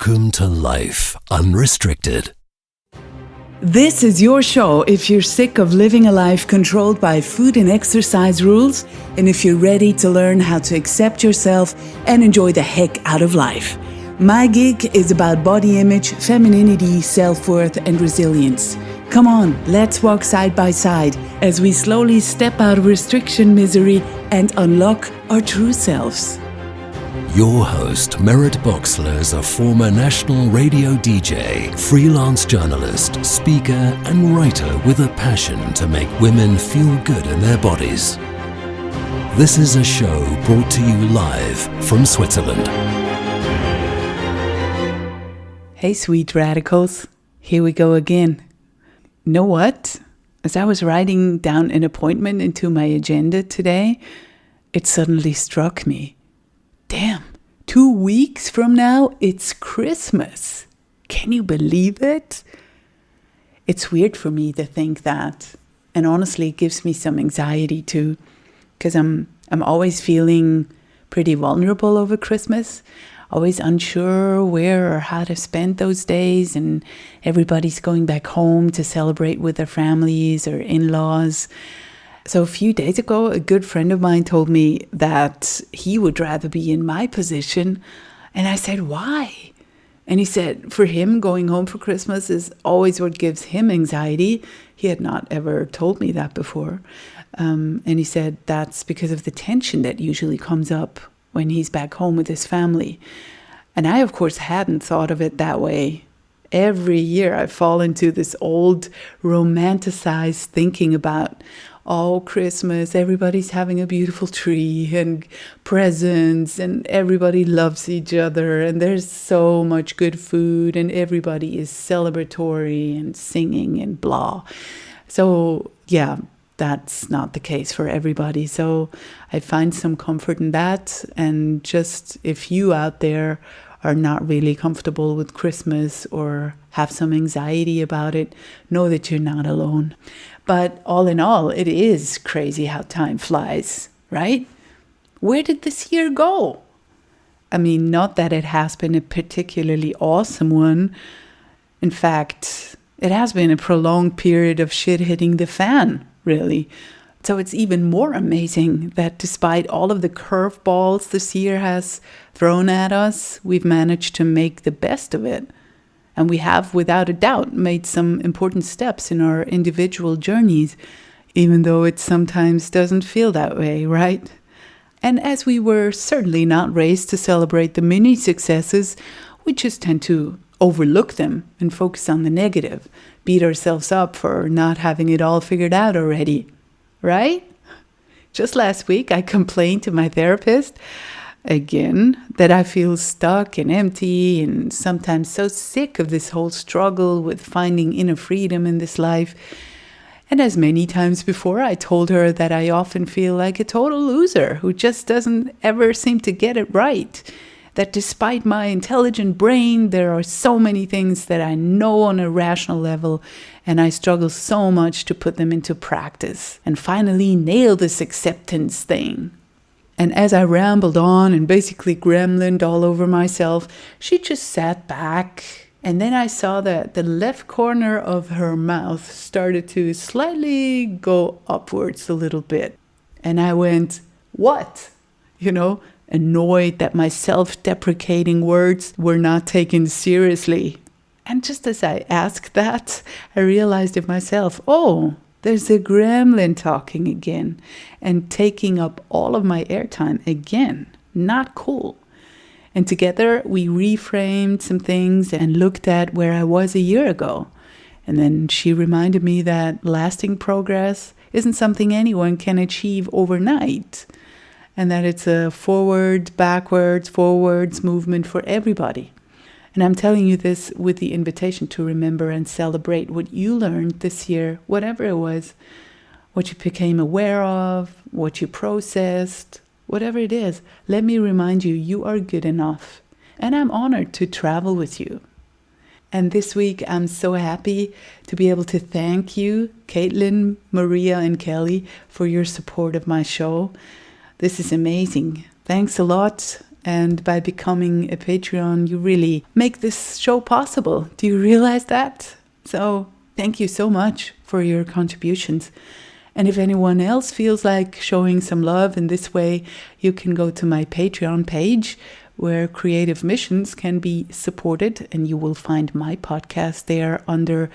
Welcome to Life Unrestricted. This is your show if you're sick of living a life controlled by food and exercise rules, and if you're ready to learn how to accept yourself and enjoy the heck out of life. My gig is about body image, femininity, self-worth, and resilience. Come on, let's walk side by side as we slowly step out of restriction misery and unlock our true selves. Your host, Merritt Boxler, is a former national radio DJ, freelance journalist, speaker, and writer with a passion to make women feel good in their bodies. This is a show brought to you live from Switzerland. Hey, sweet radicals. Here we go again. You know what? As I was writing down an appointment into my agenda today, it suddenly struck me. Damn, 2 weeks from now, it's Christmas. Can you believe it? It's weird for me to think that. And honestly, it gives me some anxiety too. Because I'm always feeling pretty vulnerable over Christmas. Always unsure where or how to spend those days. And everybody's going back home to celebrate with their families or in-laws. So a few days ago, a good friend of mine told me that he would rather be in my position. And I said, why? And he said, for him, going home for Christmas is always what gives him anxiety. He had not ever told me that before. And he said that's because of the tension that usually comes up when he's back home with his family. And I, of course, hadn't thought of it that way. Every year I fall into this old romanticized thinking about, oh, Christmas, everybody's having a beautiful tree and presents and everybody loves each other and there's so much good food and everybody is celebratory and singing and blah. So, yeah, that's not the case for everybody. So I find some comfort in that. And just if you out there are not really comfortable with Christmas or have some anxiety about it, know that you're not alone. But all in all, it is crazy how time flies, right? Where did this year go? I mean, not that it has been a particularly awesome one. In fact, it has been a prolonged period of shit hitting the fan, really. So it's even more amazing that despite all of the curveballs this year has thrown at us, we've managed to make the best of it. And we have, without a doubt, made some important steps in our individual journeys, even though it sometimes doesn't feel that way, right? And as we were certainly not raised to celebrate the mini successes, we just tend to overlook them and focus on the negative, beat ourselves up for not having it all figured out already, right? Just last week, I complained to my therapist again that I feel stuck and empty and sometimes so sick of this whole struggle with finding inner freedom in this life. And as many times before, I told her that I often feel like a total loser who just doesn't ever seem to get it right. That despite my intelligent brain, there are so many things that I know on a rational level, and I struggle so much to put them into practice and finally nail this acceptance thing. And as I rambled on and basically gremlined all over myself, she just sat back. And then I saw that the left corner of her mouth started to slightly go upwards a little bit. And I went, what? Annoyed that my self-deprecating words were not taken seriously. And just as I asked that, I realized of myself, oh, there's a gremlin talking again and taking up all of my airtime again. Not cool. And together we reframed some things and looked at where I was a year ago. And then she reminded me that lasting progress isn't something anyone can achieve overnight. And that it's a forwards, backwards, forwards movement for everybody. And I'm telling you this with the invitation to remember and celebrate what you learned this year, whatever it was, what you became aware of, what you processed, whatever it is. Let me remind you, you are good enough. And I'm honored to travel with you. And this week, I'm so happy to be able to thank you, Caitlin, Maria, and Kelly, for your support of my show. This is amazing. Thanks a lot. And by becoming a Patreon, you really make this show possible. Do you realize that? So thank you so much for your contributions. And if anyone else feels like showing some love in this way, you can go to my Patreon page where creative missions can be supported. And you will find my podcast there under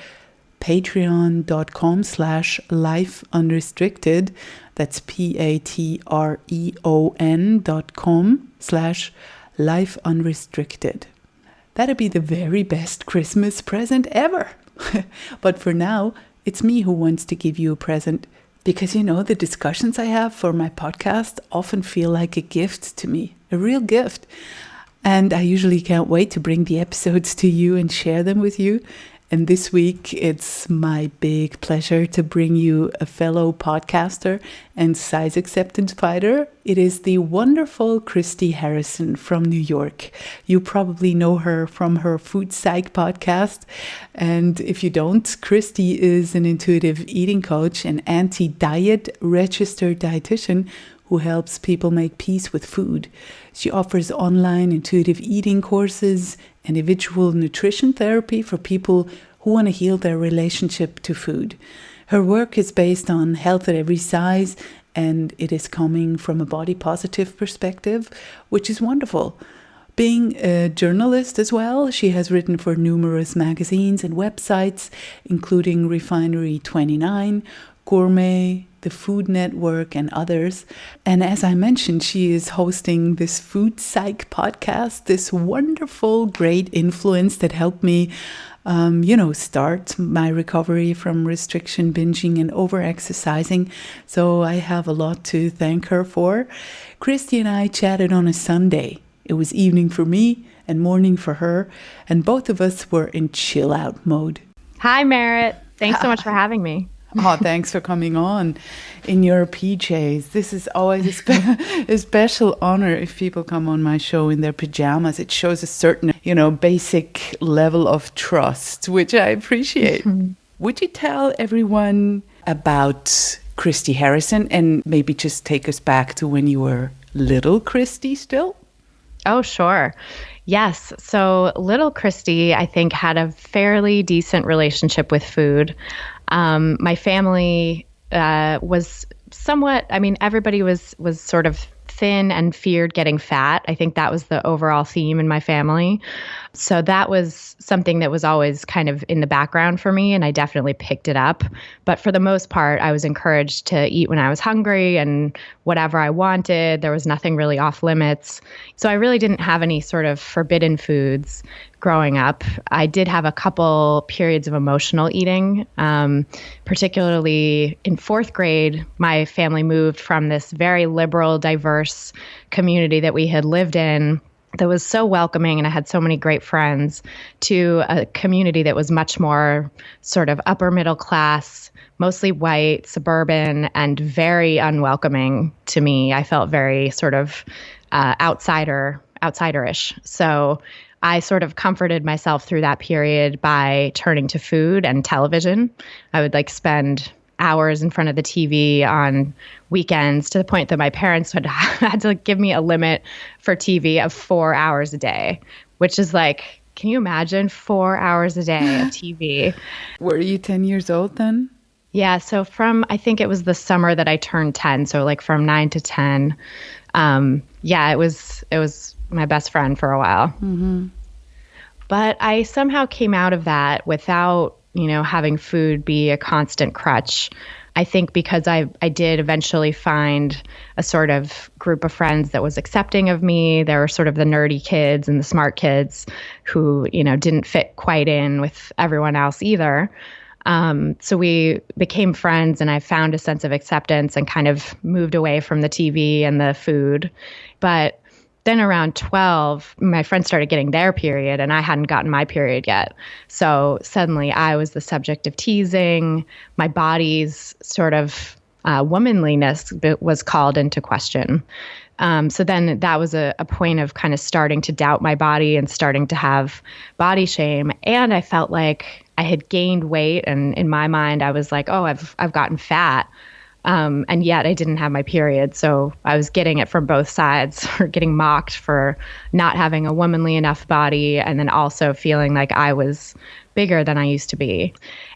patreon.com/lifeunrestricted. That's patreon.com/lifeunrestricted. That'd be the very best Christmas present ever. But for now, it's me who wants to give you a present. Because, the discussions I have for my podcast often feel like a gift to me, a real gift. And I usually can't wait to bring the episodes to you and share them with you. And this week, it's my big pleasure to bring you a fellow podcaster and size acceptance fighter. It is the wonderful Christy Harrison from New York. You probably know her from her Food Psych podcast. And if you don't, Christy is an intuitive eating coach and anti-diet registered dietitian who helps people make peace with food. She offers online intuitive eating courses, individual nutrition therapy for people who want to heal their relationship to food. Her work is based on health at every size, and it is coming from a body positive perspective, which is wonderful. Being a journalist as well, she has written for numerous magazines and websites, including Refinery 29, Gourmet, the Food Network, and others. And as I mentioned, she is hosting this Food Psych podcast, this wonderful, great influence that helped me, start my recovery from restriction, binging, and over-exercising. So I have a lot to thank her for. Christy and I chatted on a Sunday. It was evening for me and morning for her, and both of us were in chill-out mode. Hi, Merritt. Thanks so much for having me. Oh, thanks for coming on in your PJs. This is always a special honor if people come on my show in their pajamas. It shows a certain, basic level of trust, which I appreciate. Mm-hmm. Would you tell everyone about Christy Harrison and maybe just take us back to when you were little Christy still? Oh, sure. Yes. So little Christy, I think, had a fairly decent relationship with food. My family was somewhat, everybody was sort of thin and feared getting fat. I think that was the overall theme in my family. So that was something that was always kind of in the background for me, and I definitely picked it up. But for the most part, I was encouraged to eat when I was hungry and whatever I wanted. There was nothing really off limits. So I really didn't have any sort of forbidden foods growing up. I did have a couple periods of emotional eating, particularly in fourth grade. My family moved from this very liberal, diverse community that we had lived in that was so welcoming, and I had so many great friends, to a community that was much more sort of upper middle class, mostly white, suburban, and very unwelcoming to me. I felt very sort of outsiderish. So I sort of comforted myself through that period by turning to food and television. I would spend hours in front of the TV on weekends, to the point that my parents had to give me a limit for TV of 4 hours a day, which is can you imagine 4 hours a day of TV? Were you 10 years old then? Yeah. So I think it was the summer that I turned 10. So from 9 to 10. It was my best friend for a while. Mm-hmm. But I somehow came out of that without, having food be a constant crutch. I think because I did eventually find a sort of group of friends that was accepting of me. There were sort of the nerdy kids and the smart kids who, didn't fit quite in with everyone else either. So we became friends, and I found a sense of acceptance and kind of moved away from the TV and the food. But then around 12, my friends started getting their period, and I hadn't gotten my period yet. So suddenly I was the subject of teasing. My body's sort of womanliness was called into question. So then that was a point of kind of starting to doubt my body and starting to have body shame. And I felt like I had gained weight, and in my mind I was like, oh, I've gotten fat. And yet I didn't have my period. So I was getting it from both sides, or getting mocked for not having a womanly enough body, and then also feeling like I was bigger than I used to be.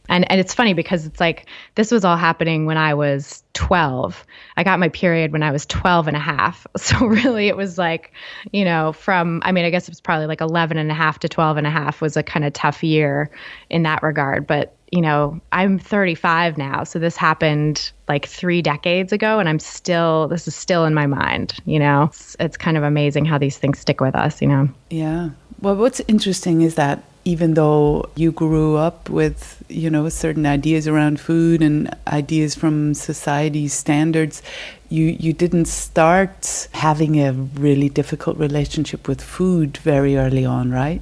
And it's funny because it's like, this was all happening when I was 12. I got my period when I was 12 and a half. So really it was like, I guess it was probably like 11 and a half to 12 and a half was a kind of tough year in that regard. But, I'm 35 now. So this happened like 3 decades ago, and this is still in my mind, It's kind of amazing how these things stick with us, Yeah. Well, what's interesting is that even though you grew up with, certain ideas around food and ideas from society's standards, you didn't start having a really difficult relationship with food very early on, right?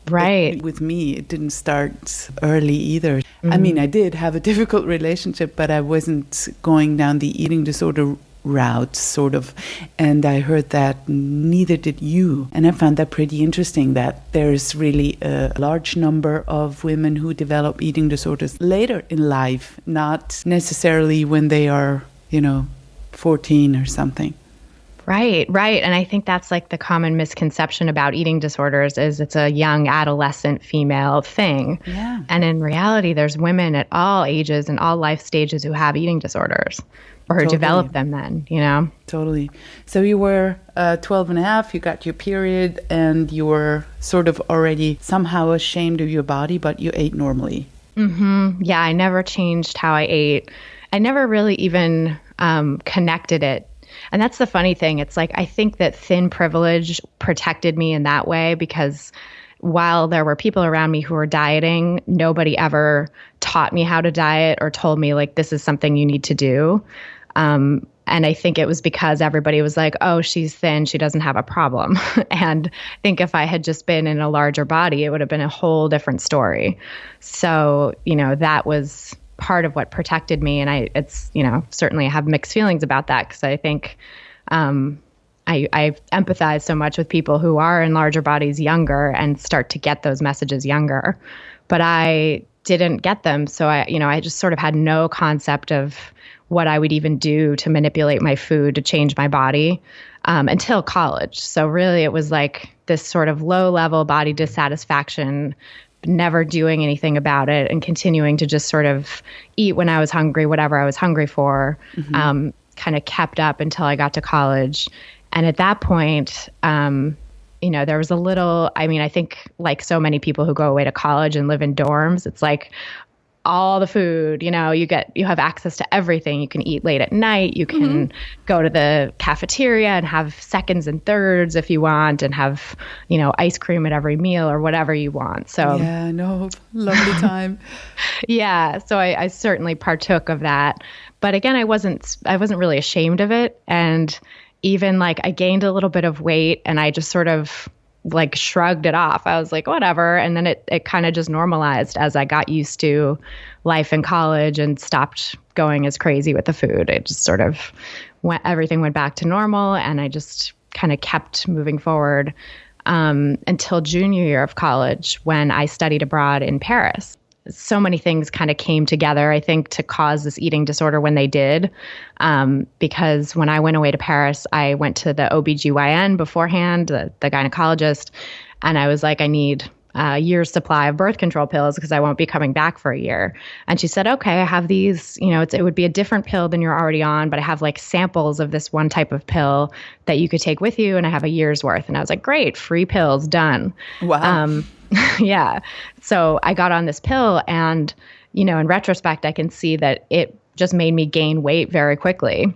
Right. But with me, it didn't start early either. Mm-hmm. I mean, I did have a difficult relationship, but I wasn't going down the eating disorder route, sort of. And I heard that neither did you. And I found that pretty interesting, that there's really a large number of women who develop eating disorders later in life, not necessarily when they are, 14 or something. Right. And I think that's like the common misconception about eating disorders is it's a young adolescent female thing. Yeah. And in reality, there's women at all ages and all life stages who have eating disorders, or who develop them then, Totally. So you were 12 and a half, you got your period, and you were sort of already somehow ashamed of your body, but you ate normally. Mm-hmm. Yeah, I never changed how I ate. I never really even connected it. And that's the funny thing. It's like, I think that thin privilege protected me in that way, because while there were people around me who were dieting, nobody ever taught me how to diet or told me like, this is something you need to do. And I think it was because everybody was like, oh, she's thin, she doesn't have a problem. And I think if I had just been in a larger body, it would have been a whole different story. So, that was part of what protected me. And certainly I have mixed feelings about that, because I think I empathize so much with people who are in larger bodies younger and start to get those messages younger. But I didn't get them. So I just sort of had no concept of what I would even do to manipulate my food to change my body until college. So really it was like this sort of low-level body dissatisfaction, never doing anything about it and continuing to just sort of eat when I was hungry, whatever I was hungry for, kind of kept up until I got to college. And at that point, there was a little, I think like so many people who go away to college and live in dorms, it's like all the food, you have access to everything. You can eat late at night. You can go to the cafeteria and have seconds and thirds if you want, and have, ice cream at every meal or whatever you want. So yeah, no, lovely time. Yeah. So I certainly partook of that, but again, I wasn't really ashamed of it. And even like I gained a little bit of weight and I just sort of like shrugged it off. I was like, whatever. And then it kind of just normalized as I got used to life in college and stopped going as crazy with the food. It just sort of everything went back to normal, and I just kind of kept moving forward until junior year of college, when I studied abroad in Paris. So many things kind of came together, I think, to cause this eating disorder when they did. Because when I went away to Paris, I went to the OBGYN beforehand, the gynecologist, and I was like, I need a year's supply of birth control pills because I won't be coming back for a year. And she said, okay, I have these, it would be a different pill than you're already on, but I have like samples of this one type of pill that you could take with you, and I have a year's worth. And I was like, great, free pills, done. Wow. Yeah. So I got on this pill, and, in retrospect, I can see that it just made me gain weight very quickly,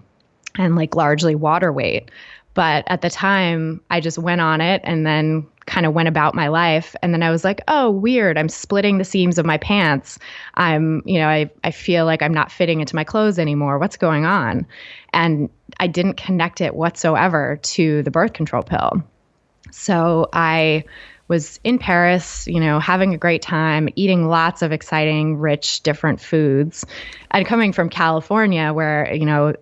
and like largely water weight. But at the time, I just went on it and then kind of went about my life. And then I was like, oh, weird. I'm splitting the seams of my pants. I feel like I'm not fitting into my clothes anymore. What's going on? And I didn't connect it whatsoever to the birth control pill. So I was in Paris, having a great time, eating lots of exciting, rich, different foods. And coming from California, where,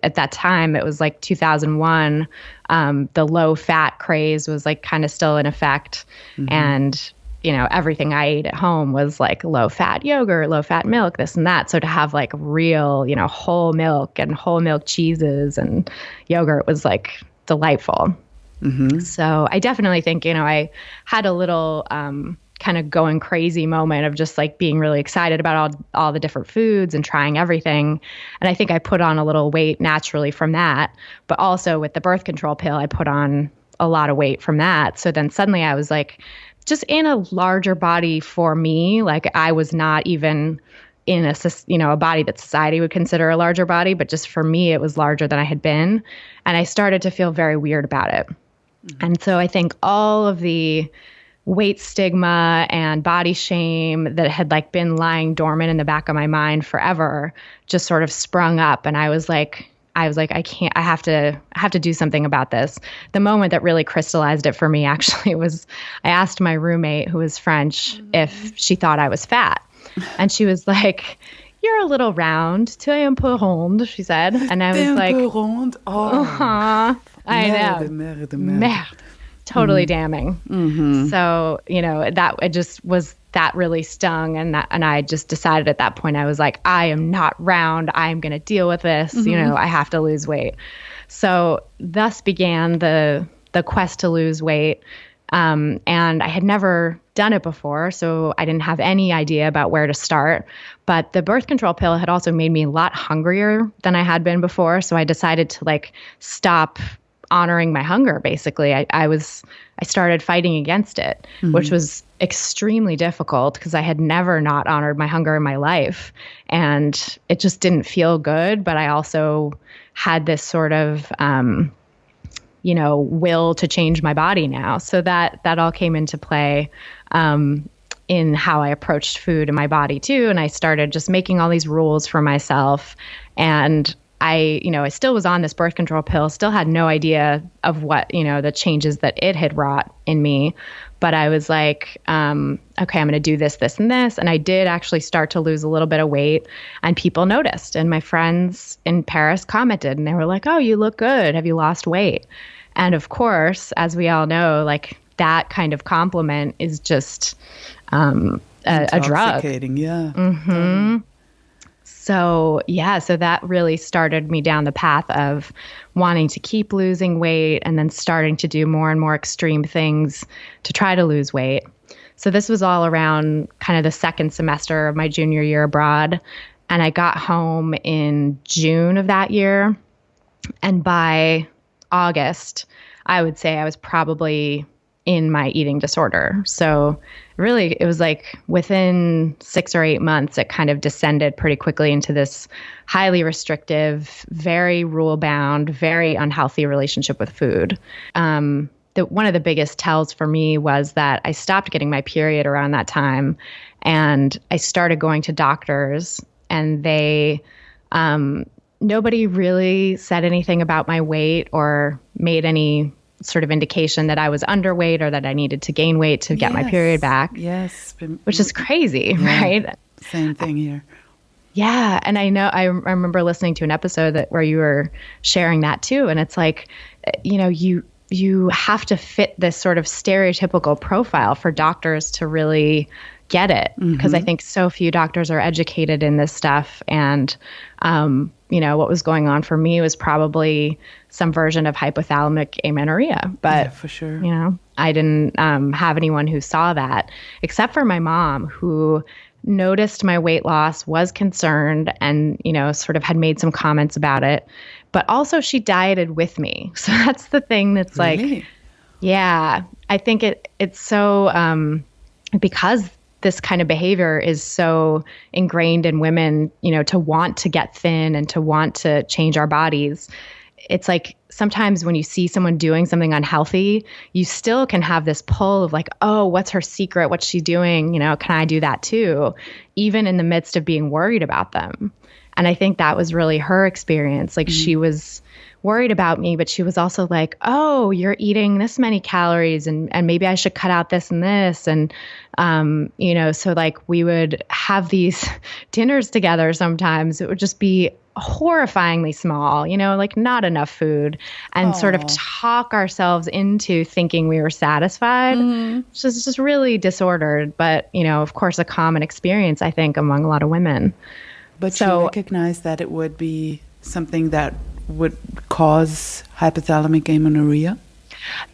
at that time, it was like 2001, the low fat craze was like kind of still in effect. Mm-hmm. And, everything I ate at home was like low fat yogurt, low fat milk, this and that. So to have like real, whole milk and whole milk cheeses and yogurt was like delightful. Mm-hmm. So I definitely think, I had a little kind of going crazy moment of just like being really excited about all the different foods and trying everything. And I think I put on a little weight naturally from that. But also with the birth control pill, I put on a lot of weight from that. So then suddenly I was like just in a larger body for me. Like I was not even in a body that society would consider a larger body, but just for me, it was larger than I had been. And I started to feel very weird about it. Mm-hmm. And so I think all of the weight stigma and body shame that had like been lying dormant in the back of my mind forever just sort of sprung up. And I was like, I have to do something about this. The moment that really crystallized it for me actually was I asked my roommate, who was French, if she thought I was fat. And she was like, "You're a little round, tu es un peu ronde," she said. And I was like, un peu ronde? Oh. I know. Merde. Totally damning. Mm-hmm. So, that really stung. And I just decided at that point, I was like, I am not round. I'm going to deal with this. Mm-hmm. I have to lose weight. So thus began the quest to lose weight. And I had never done it before, so I didn't have any idea about where to start. But the birth control pill had also made me a lot hungrier than I had been before. So I decided to like stop honoring my hunger. Basically, I started fighting against it, mm-hmm. which was extremely difficult because I had never not honored my hunger in my life, and it just didn't feel good. But I also had this sort of will to change my body now. So that all came into play in how I approached food in my body too. And I started just making all these rules for myself. And I still was on this birth control pill, still had no idea of what, the changes that it had wrought in me. But I was like, okay, I'm going to do this, this, and this. And I did actually start to lose a little bit of weight, and people noticed. And my friends in Paris commented, and they were like, "Oh, you look good. Have you lost weight?" And of course, as we all know, like that kind of compliment is just a drug. Yeah. Mm-hmm. So that really started me down the path of wanting to keep losing weight and then starting to do more and more extreme things to try to lose weight. So this was all around kind of the second semester of my junior year abroad. And I got home in June of that year. And by August, I would say I was probably in my eating disorder. So really, it was like within 6 or 8 months, it kind of descended pretty quickly into this highly restrictive, very rule-bound, very unhealthy relationship with food. One of the biggest tells for me was that I stopped getting my period around that time, and I started going to doctors, and they nobody really said anything about my weight or made any sort of indication that I was underweight or that I needed to gain weight to get my period back. Yes. Which is crazy, right? Same thing here. Yeah. And I remember listening to an episode where you were sharing that too. And it's like, you have to fit this sort of stereotypical profile for doctors to really get it. Because I think so few doctors are educated in this stuff. And, what was going on for me was probably some version of hypothalamic amenorrhea. But, for sure. I didn't have anyone who saw that, except for my mom, who noticed my weight loss, was concerned, and, sort of had made some comments about it. But also she dieted with me. So that's the thing that's really? Like, yeah, I think it's so, because this kind of behavior is so ingrained in women, to want to get thin and to want to change our bodies. It's like sometimes when you see someone doing something unhealthy, you still can have this pull of like, oh, what's her secret? What's she doing? Can I do that too? Even in the midst of being worried about them. And I think that was really her experience. Like she was worried about me, but she was also like, oh, you're eating this many calories and maybe I should cut out this and this. And, so like we would have these dinners together sometimes. It would just be horrifyingly small, like not enough food, and sort of talk ourselves into thinking we were satisfied, which is just really disordered. But, of course, a common experience, I think, among a lot of women. But you recognize that it would be something that would cause hypothalamic amenorrhea?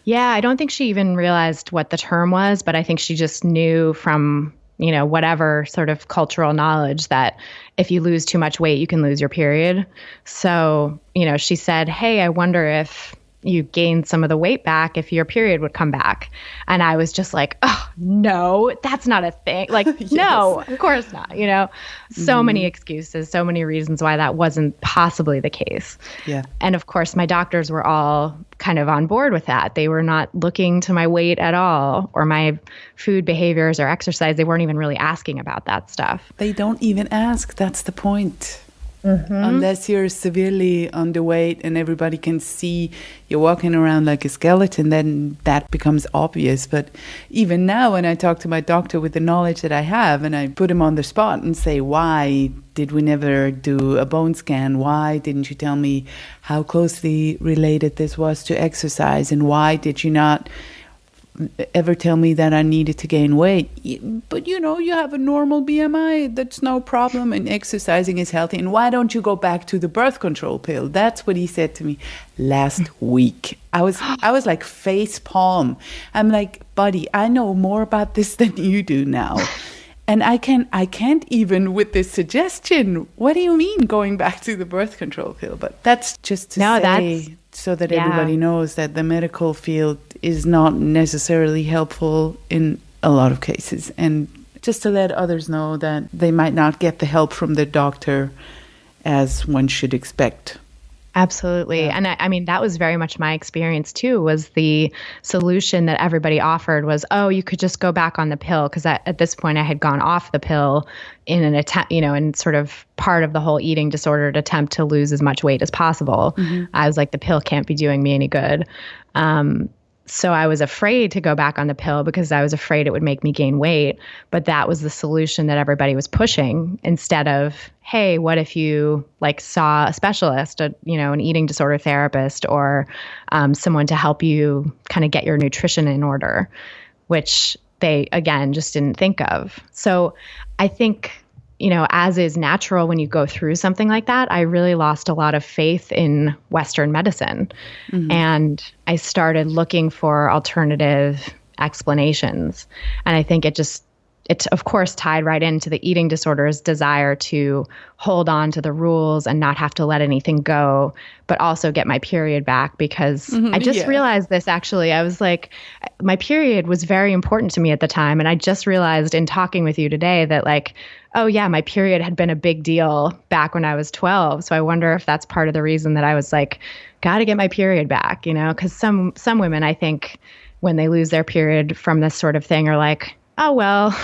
Yeah, I don't think she even realized what the term was, but I think she just knew from whatever sort of cultural knowledge that if you lose too much weight, you can lose your period. So, she said, hey, I wonder if you gained some of the weight back, if your period would come back. And I was just like, oh, no, that's not a thing. Like, yes. No, of course not. So many excuses, so many reasons why that wasn't possibly the case. Yeah. And of course, my doctors were all kind of on board with that. They were not looking to my weight at all, or my food behaviors or exercise. They weren't even really asking about that stuff. They don't even ask. That's the point. Unless you're severely underweight and everybody can see you're walking around like a skeleton, then that becomes obvious. But even now, when I talk to my doctor with the knowledge that I have, and I put him on the spot and say, why did we never do a bone scan? Why didn't you tell me how closely related this was to exercise? And why did you not ever tell me that I needed to gain weight? But you have a normal BMI, that's no problem, and exercising is healthy, and why don't you go back to the birth control pill? That's what he said to me last week. I was like face palm. I'm like, buddy, I know more about this than you do now. And I can't even with this suggestion. What do you mean going back to the birth control pill? But that's just to say so that everybody knows that the medical field is not necessarily helpful in a lot of cases. And just to let others know that they might not get the help from their doctor as one should expect. Absolutely. Yeah. And I mean, that was very much my experience too, was the solution that everybody offered was, oh, you could just go back on the pill. Because at this point I had gone off the pill in an attempt, in sort of part of the whole eating disordered attempt to lose as much weight as possible. I was like, the pill can't be doing me any good. So I was afraid to go back on the pill because I was afraid it would make me gain weight. But that was the solution that everybody was pushing, instead of, hey, what if you saw a specialist, an eating disorder therapist, or someone to help you kind of get your nutrition in order, which they, again, just didn't think of. So I think, as is natural when you go through something like that, I really lost a lot of faith in Western medicine. And I started looking for alternative explanations. And I think it's of course tied right into the eating disorder's desire to hold on to the rules and not have to let anything go, but also get my period back, because I just realized this actually. I was like, my period was very important to me at the time. And I just realized in talking with you today that oh yeah, my period had been a big deal back when I was 12. So I wonder if that's part of the reason that I was like, got to get my period back, because some women, I think, when they lose their period from this sort of thing, are like, oh, well,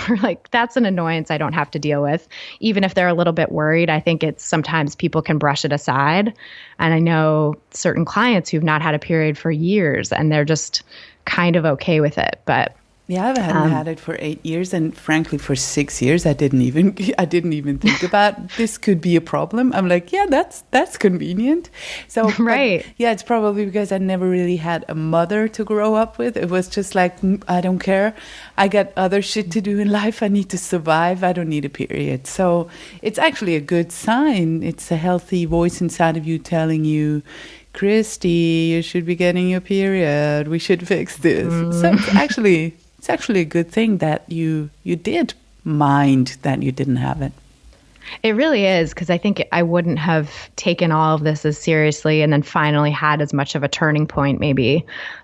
that's an annoyance I don't have to deal with. Even if they're a little bit worried, I think it's sometimes people can brush it aside. And I know certain clients who've not had a period for years and they're just kind of okay with it. But yeah, I hadn't had it for 8 years, and frankly, for 6 years, I didn't even think about this could be a problem. I'm like, yeah, that's convenient. So right, yeah, it's probably because I never really had a mother to grow up with. It was just like, I don't care. I got other shit to do in life. I need to survive. I don't need a period. So it's actually a good sign. It's a healthy voice inside of you telling you, Christy, you should be getting your period. We should fix this. So it's actually a good thing that you did mind that you didn't have it. It really is, because I think I wouldn't have taken all of this as seriously and then finally had as much of a turning point maybe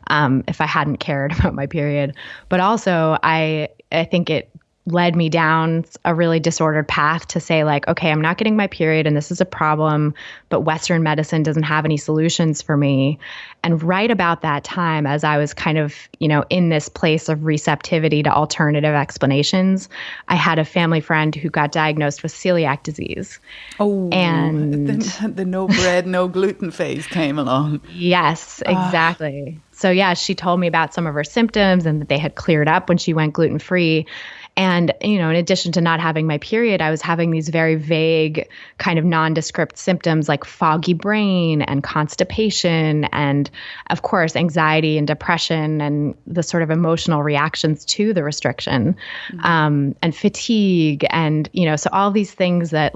if I hadn't cared about my period. But also I think it led me down a really disordered path to say okay, I'm not getting my period and this is a problem, but Western medicine doesn't have any solutions for me. And right about that time, as I was kind of, in this place of receptivity to alternative explanations, I had a family friend who got diagnosed with celiac disease. Oh, and the no bread, no gluten phase came along. Yes, exactly. So yeah, she told me about some of her symptoms and that they had cleared up when she went gluten-free. And, in addition to not having my period, I was having these very vague kind of nondescript symptoms like foggy brain and constipation and, of course, anxiety and depression and the sort of emotional reactions to the restriction, and fatigue. And, so all these things that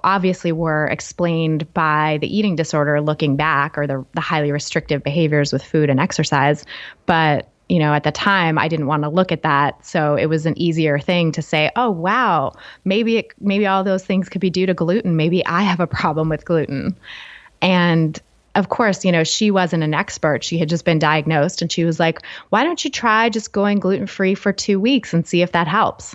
obviously were explained by the eating disorder looking back, or the highly restrictive behaviors with food and exercise. But at the time, I didn't want to look at that. So it was an easier thing to say, oh, wow, maybe all those things could be due to gluten. Maybe I have a problem with gluten. And of course, she wasn't an expert. She had just been diagnosed. And she was like, why don't you try just going gluten-free for 2 weeks and see if that helps?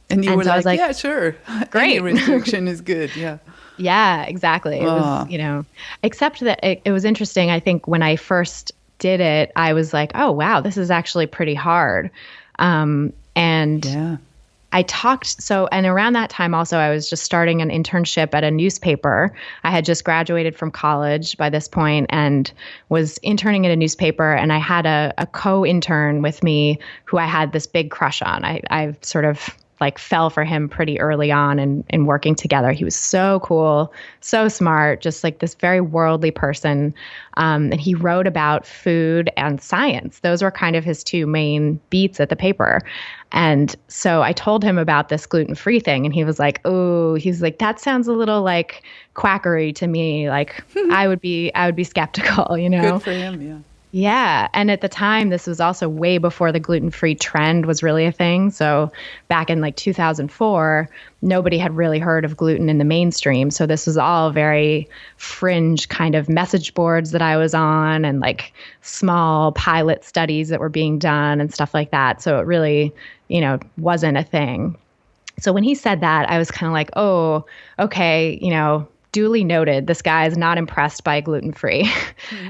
And you were so I was like, yeah, sure. Great. Any restriction is good. Yeah. Yeah, exactly. It was, except that it was interesting. I think when I first did it, I was like, oh, wow, this is actually pretty hard. And yeah. And around that time also, I was just starting an internship at a newspaper. I had just graduated from college by this point and was interning at a newspaper. And I had a co-intern with me who I had this big crush on. I sort of fell for him pretty early on in working together. He was so cool, so smart, just this very worldly person. And he wrote about food and science. Those were kind of his two main beats at the paper. And so I told him about this gluten-free thing, and he was like, oh, that sounds a little like quackery to me. I would be skeptical, Good for him, yeah. Yeah. And at the time, this was also way before the gluten-free trend was really a thing. So back in 2004, nobody had really heard of gluten in the mainstream. So this was all very fringe kind of message boards that I was on, and small pilot studies that were being done and stuff like that. So it really, wasn't a thing. So when he said that, I was kind of like, oh, okay, duly noted, this guy is not impressed by gluten-free.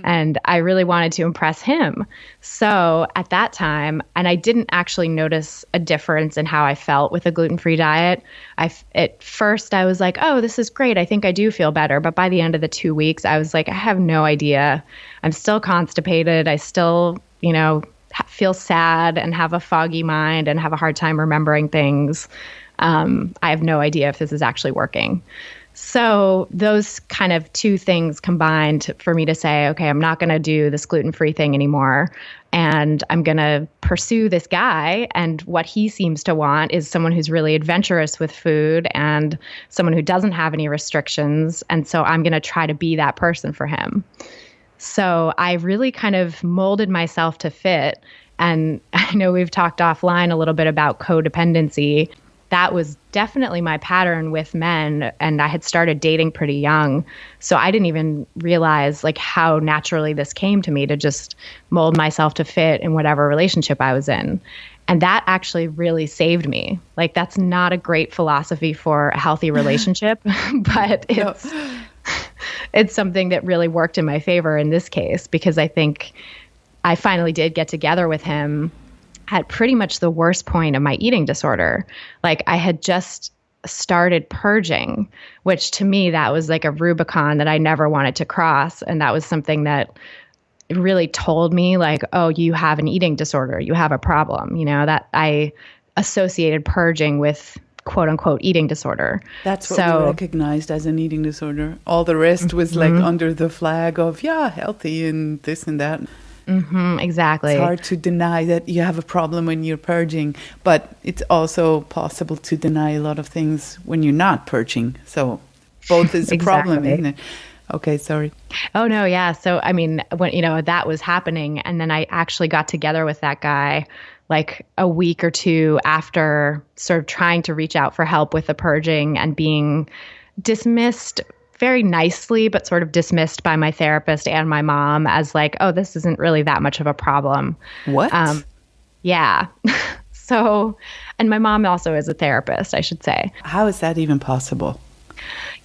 And I really wanted to impress him. So at that time, and I didn't actually notice a difference in how I felt with a gluten-free diet. At first, I was like, oh, this is great. I think I do feel better. But by the end of the 2 weeks, I was like, I have no idea. I'm still constipated. I still, feel sad and have a foggy mind and have a hard time remembering things. I have no idea if this is actually working. So those kind of two things combined for me to say, okay, I'm not going to do this gluten-free thing anymore. And I'm going to pursue this guy. And what he seems to want is someone who's really adventurous with food and someone who doesn't have any restrictions. And so I'm going to try to be that person for him. So I really kind of molded myself to fit. And I know we've talked offline a little bit about codependency. That was definitely my pattern with men, and I had started dating pretty young. So I didn't even realize how naturally this came to me to just mold myself to fit in whatever relationship I was in. And that actually really saved me. That's not a great philosophy for a healthy relationship, but it's something that really worked in my favor in this case, because I think I finally did get together with him at pretty much the worst point of my eating disorder. I had just started purging, which to me, that was a Rubicon that I never wanted to cross. And that was something that really told me oh, you have an eating disorder, you have a problem, that I associated purging with quote unquote eating disorder. That's what we recognized as an eating disorder. All the rest was under the flag of, healthy and this and that. Mm-hmm, exactly. It's hard to deny that you have a problem when you're purging, but it's also possible to deny a lot of things when you're not purging. So both is a problem, isn't it? Okay, sorry. Oh, no, yeah. So, I mean, when that was happening, and then I actually got together with that guy a week or two after sort of trying to reach out for help with the purging and being dismissed very nicely, but sort of dismissed by my therapist and my mom as oh, this isn't really that much of a problem. What? Yeah. So, and my mom also is a therapist, I should say. How is that even possible?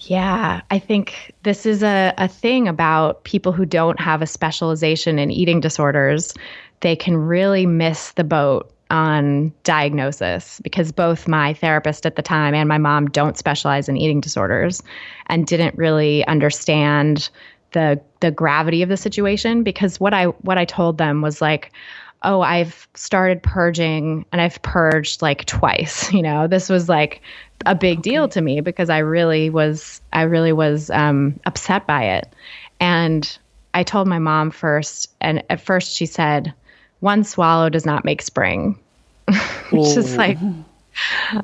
Yeah, I think this is a thing about people who don't have a specialization in eating disorders. They can really miss the boat on diagnosis, because both my therapist at the time and my mom don't specialize in eating disorders and didn't really understand the gravity of the situation, because what I told them was like, oh, I've started purging and I've purged like twice. This was like a big deal to me because I really was upset by it. And I told my mom first, and at first she said, one swallow does not make spring. Which is like,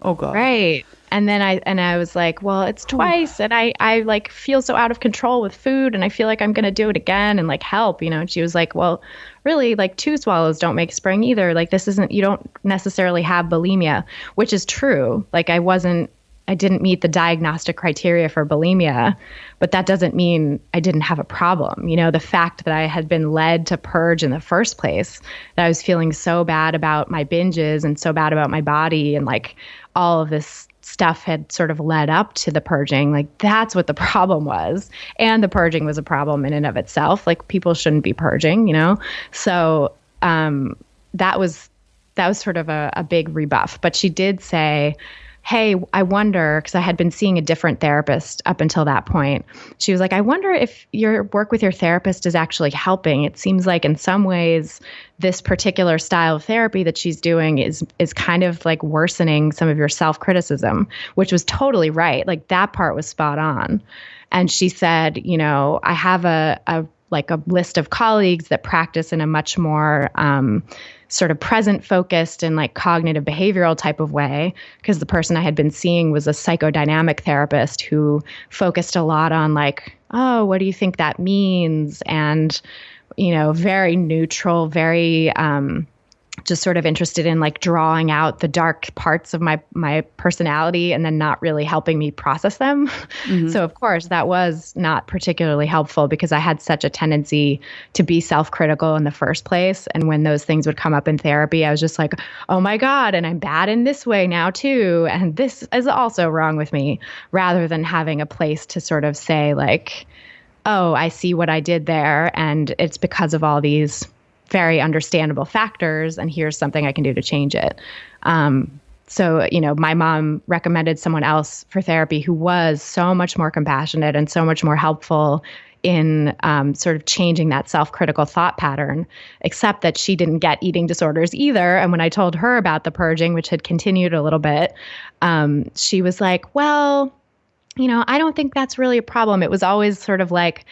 oh God. Right. And then I was like, well, it's twice. And I like feel so out of control with food, and I feel like I'm going to do it again and like help, And she was like, well, really, like 2 swallows don't make spring either. Like you don't necessarily have bulimia, which is true. Like I didn't meet the diagnostic criteria for bulimia, but that doesn't mean I didn't have a problem. The fact that I had been led to purge in the first place, that I was feeling so bad about my binges and so bad about my body, and like all of this stuff had sort of led up to the purging. Like that's what the problem was. And the purging was a problem in and of itself. Like people shouldn't be purging, So that was sort of a big rebuff. But she did say, hey, I wonder, because I had been seeing a different therapist up until that point. She was like, I wonder if your work with your therapist is actually helping. It seems like in some ways, this particular style of therapy that she's doing is kind of like worsening some of your self-criticism, which was totally right. Like that part was spot on. And she said, I have a list of colleagues that practice in a much more sort of present focused and like cognitive behavioral type of way, because the person I had been seeing was a psychodynamic therapist who focused a lot on like, oh, what do you think that means? And, very neutral, very just sort of interested in like drawing out the dark parts of my personality and then not really helping me process them. Mm-hmm. So of course that was not particularly helpful because I had such a tendency to be self-critical in the first place. And when those things would come up in therapy, I was just like, oh my God, and I'm bad in this way now too. And this is also wrong with me, rather than having a place to sort of say like, oh, I see what I did there. And it's because of all these very understandable factors, and here's something I can do to change it. So, my mom recommended someone else for therapy who was so much more compassionate and so much more helpful in sort of changing that self-critical thought pattern, except that she didn't get eating disorders either. And when I told her about the purging, which had continued a little bit, she was like, well, I don't think that's really a problem. It was always sort of like,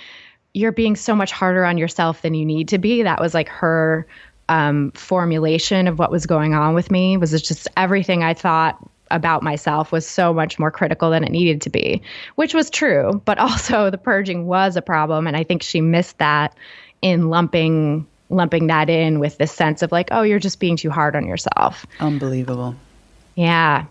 you're being so much harder on yourself than you need to be. That was like her formulation of what was going on with me, was just everything I thought about myself was so much more critical than it needed to be, which was true. But also the purging was a problem. And I think she missed that in lumping that in with this sense of like, oh, you're just being too hard on yourself. Unbelievable. Yeah.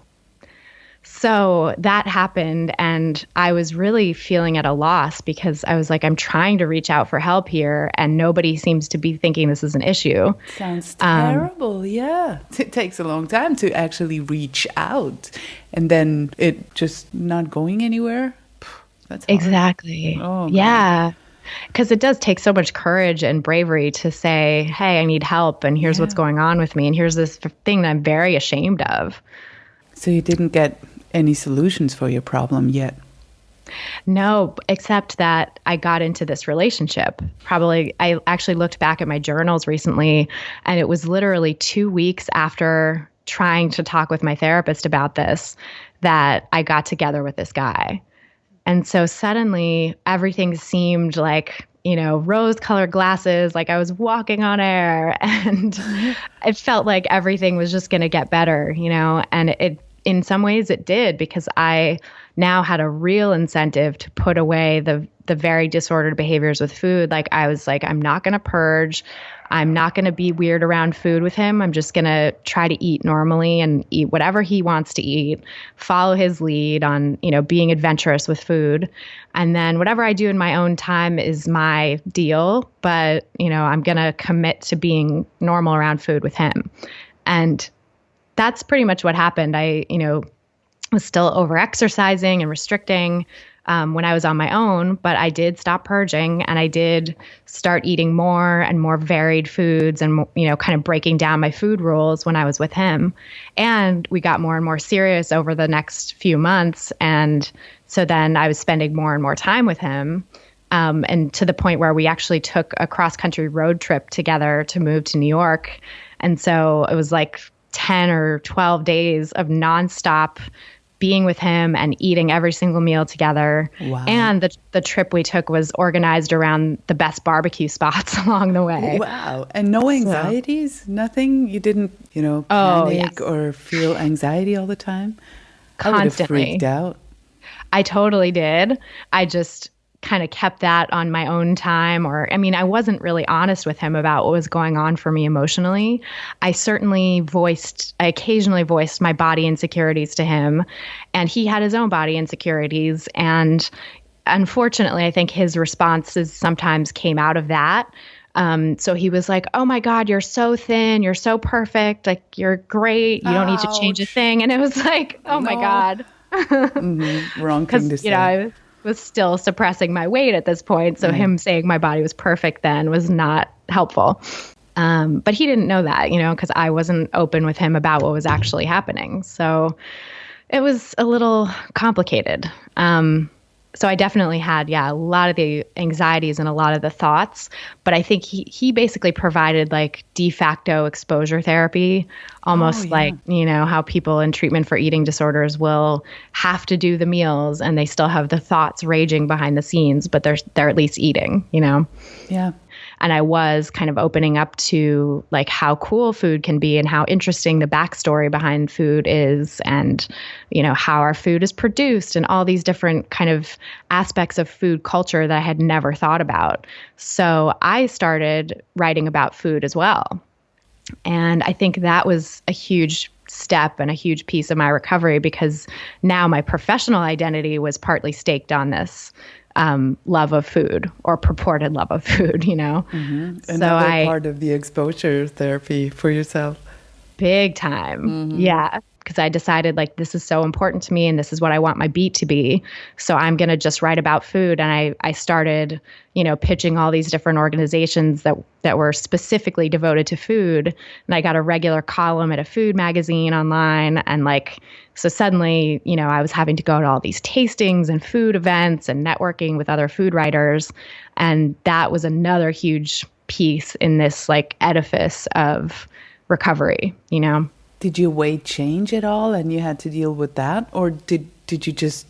So that happened, and I was really feeling at a loss because I was like, I'm trying to reach out for help here, and nobody seems to be thinking this is an issue. Sounds terrible, yeah. It takes a long time to actually reach out, and then it just not going anywhere. That's hard. Exactly. Oh, yeah. Because it does take so much courage and bravery to say, hey, I need help, and here's what's going on with me, and here's this thing that I'm very ashamed of. So you didn't get any solutions for your problem yet? No, except that I got into this relationship. I actually looked back at my journals recently, and it was literally 2 weeks after trying to talk with my therapist about this that I got together with this guy. And so suddenly everything seemed like, rose-colored glasses, like I was walking on air, and it felt like everything was just going to get better, and it in some ways it did, because I now had a real incentive to put away the very disordered behaviors with food. Like I was like, I'm not going to purge. I'm not going to be weird around food with him. I'm just going to try to eat normally and eat whatever he wants to eat, follow his lead on, being adventurous with food. And then whatever I do in my own time is my deal. But, I'm going to commit to being normal around food with him. And that's pretty much what happened. I, was still over-exercising and restricting when I was on my own, but I did stop purging, and I did start eating more and more varied foods and, kind of breaking down my food rules when I was with him. And we got more and more serious over the next few months. And so then I was spending more and more time with him. And to the point where we actually took a cross-country road trip together to move to New York. And so it was like 10 or 12 days of nonstop being with him and eating every single meal together. Wow. And the trip we took was organized around the best barbecue spots along the way. Wow. And no anxieties? Nothing? You didn't, panic or feel anxiety all the time? Constantly. I would have freaked out. I totally did. I just kind of kept that on my own time. I wasn't really honest with him about what was going on for me emotionally. I occasionally voiced my body insecurities to him, and he had his own body insecurities. And unfortunately, I think his responses sometimes came out of that. So he was like, "Oh my God, you're so thin. You're so perfect. Like, you're great. You don't need to change a thing." And it was like, oh my God. Wrong thing to say. I was still suppressing my weight at this point. So him saying my body was perfect then was not helpful. But he didn't know that, because I wasn't open with him about what was actually happening. So it was a little complicated. So I definitely had, a lot of the anxieties and a lot of the thoughts, but I think he basically provided like de facto exposure therapy, almost like, how people in treatment for eating disorders will have to do the meals and they still have the thoughts raging behind the scenes, but they're at least eating, Yeah. And I was kind of opening up to like how cool food can be and how interesting the backstory behind food is, and, how our food is produced and all these different kind of aspects of food culture that I had never thought about. So I started writing about food as well. And I think that was a huge step and a huge piece of my recovery, because now my professional identity was partly staked on this love of food, or purported love of food, Mm-hmm. So Another part of the exposure therapy for yourself. Big time. Mm-hmm. Yeah. Because I decided like this is so important to me and this is what I want my beat to be. So I'm going to just write about food. And I started, pitching all these different organizations that were specifically devoted to food. And I got a regular column at a food magazine online. And so suddenly, I was having to go to all these tastings and food events and networking with other food writers. And that was another huge piece in this edifice of recovery, Did your weight change at all and you had to deal with that? Or did you just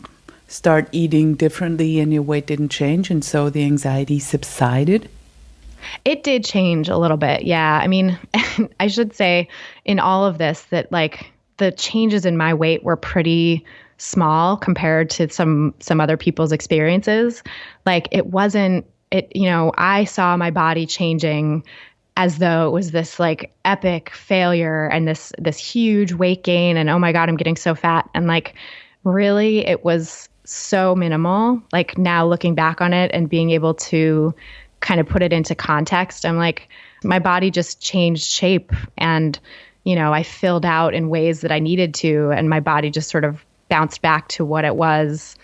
start eating differently and your weight didn't change and so the anxiety subsided? It did change a little bit. Yeah. I should say in all of this that the changes in my weight were pretty small compared to some other people's experiences. I saw my body changing as though it was this epic failure and this huge weight gain and oh my God, I'm getting so fat. And really it was so minimal. Now looking back on it and being able to kind of put it into context, I'm my body just changed shape and, I filled out in ways that I needed to, and my body just sort of bounced back to what it was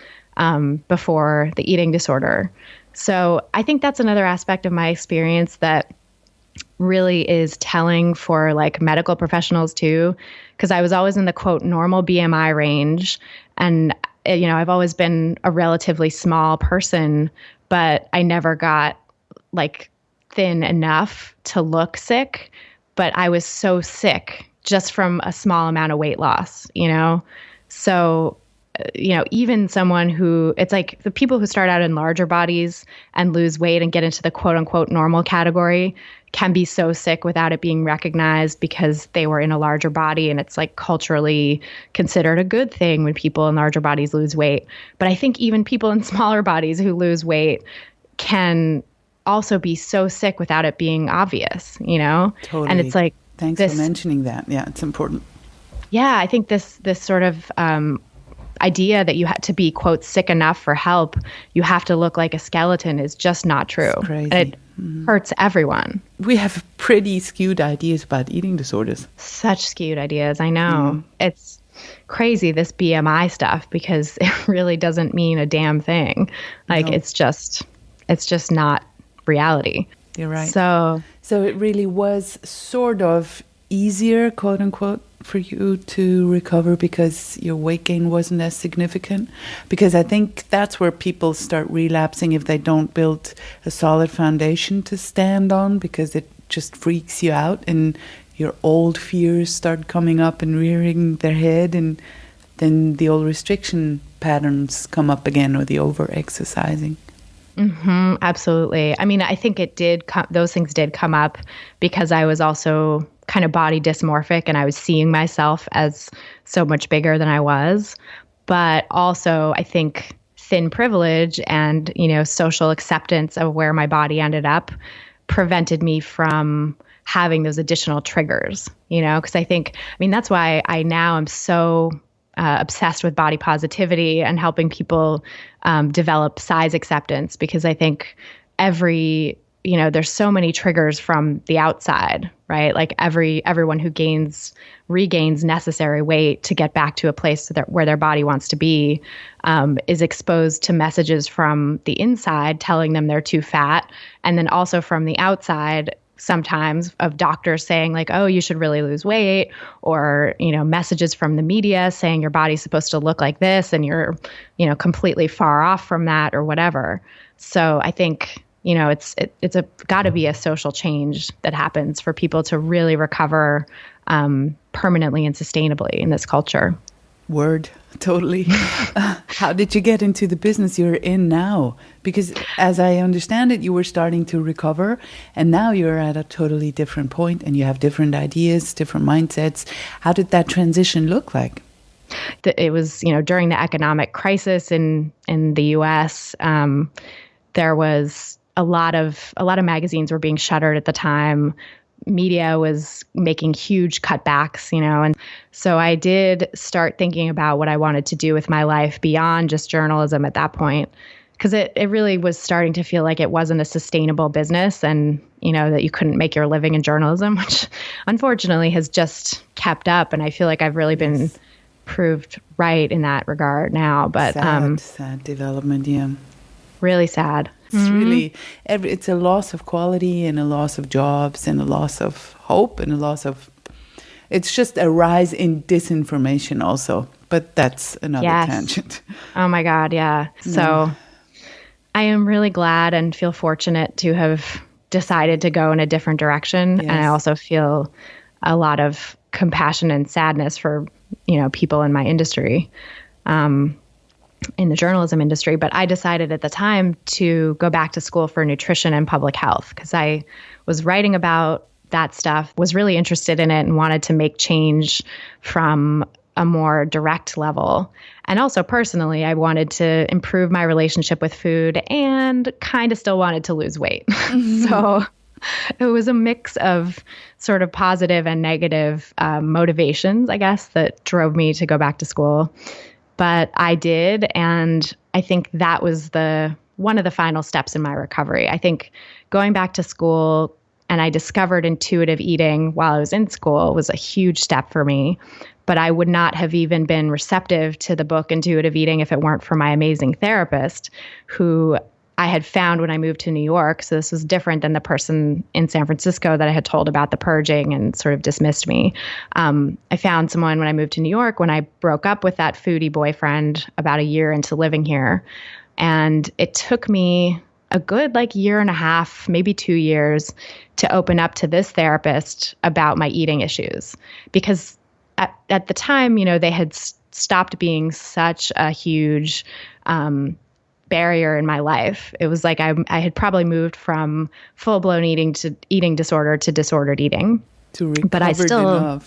before the eating disorder. So I think that's another aspect of my experience that really is telling for medical professionals too, because I was always in the quote normal BMI range. And, I've always been a relatively small person, but I never got thin enough to look sick. But I was so sick just from a small amount of weight loss, So, even someone who, it's the people who start out in larger bodies and lose weight and get into the quote unquote normal category can be so sick without it being recognized because they were in a larger body, and it's culturally considered a good thing when people in larger bodies lose weight. But I think even people in smaller bodies who lose weight can also be so sick without it being obvious, Totally. And it's thanks for mentioning that. Yeah, it's important. Yeah, I think this sort of idea that you had to be, quote, sick enough for help, you have to look like a skeleton is just not true. It's crazy. And it hurts everyone. We have pretty skewed ideas about eating disorders. Such skewed ideas, I know. It's crazy, this BMI stuff, because it really doesn't mean a damn thing. No. It's just not reality. You're right. So it really was sort of easier, quote unquote, for you to recover because your weight gain wasn't as significant? Because I think that's where people start relapsing if they don't build a solid foundation to stand on, because it just freaks you out and your old fears start coming up and rearing their head, and then the old restriction patterns come up again, or the over-exercising. Mm-hmm, absolutely. I mean, I think it did. Those things did come up because I was also kind of body dysmorphic, and I was seeing myself as so much bigger than I was. But also, I think thin privilege and, social acceptance of where my body ended up prevented me from having those additional triggers, because that's why I now am so obsessed with body positivity and helping people develop size acceptance, because I think there's so many triggers from the outside, right? Like everyone who regains necessary weight to get back to a place where their body wants to be is exposed to messages from the inside telling them they're too fat, and then also from the outside sometimes of doctors saying like, oh, you should really lose weight, or, messages from the media saying your body's supposed to look like this and you're, completely far off from that or whatever. So I think, it's got to be a social change that happens for people to really recover permanently and sustainably in this culture. Word, totally. How did you get into the business you're in now? Because as I understand it, you were starting to recover, and now you're at a totally different point, and you have different ideas, different mindsets. How did that transition look like? It was, during the economic crisis in the U.S., there was a lot of magazines were being shuttered at the time. Media was making huge cutbacks, and so I did start thinking about what I wanted to do with my life beyond just journalism at that point, because it really was starting to feel like it wasn't a sustainable business, and, that you couldn't make your living in journalism, which unfortunately has just kept up. And I feel like I've really been proved right in that regard now. But sad development, yeah. Really sad. It's really, it's a loss of quality and a loss of jobs and a loss of hope and a loss of, it's just a rise in disinformation also. But that's another tangent. Oh my God, yeah. So I am really glad and feel fortunate to have decided to go in a different direction. Yes. And I also feel a lot of compassion and sadness for, people in my industry. In the journalism industry, but I decided at the time to go back to school for nutrition and public health, because I was writing about that stuff, was really interested in it, and wanted to make change from a more direct level. And also personally, I wanted to improve my relationship with food and kind of still wanted to lose weight. Mm-hmm. So it was a mix of sort of positive and negative motivations, I guess, that drove me to go back to school. But I did, and I think that was one of the final steps in my recovery. I think going back to school, and I discovered intuitive eating while I was in school, was a huge step for me. But I would not have even been receptive to the book Intuitive Eating if it weren't for my amazing therapist, who I had found when I moved to New York. So this was different than the person in San Francisco that I had told about the purging and sort of dismissed me. I found someone when I moved to New York, when I broke up with that foodie boyfriend about a year into living here. And it took me a good year and a half, maybe 2 years, to open up to this therapist about my eating issues. Because at the time, they had stopped being such a huge barrier in my life. It was like I had probably moved from full-blown eating disorder to disordered eating. But I still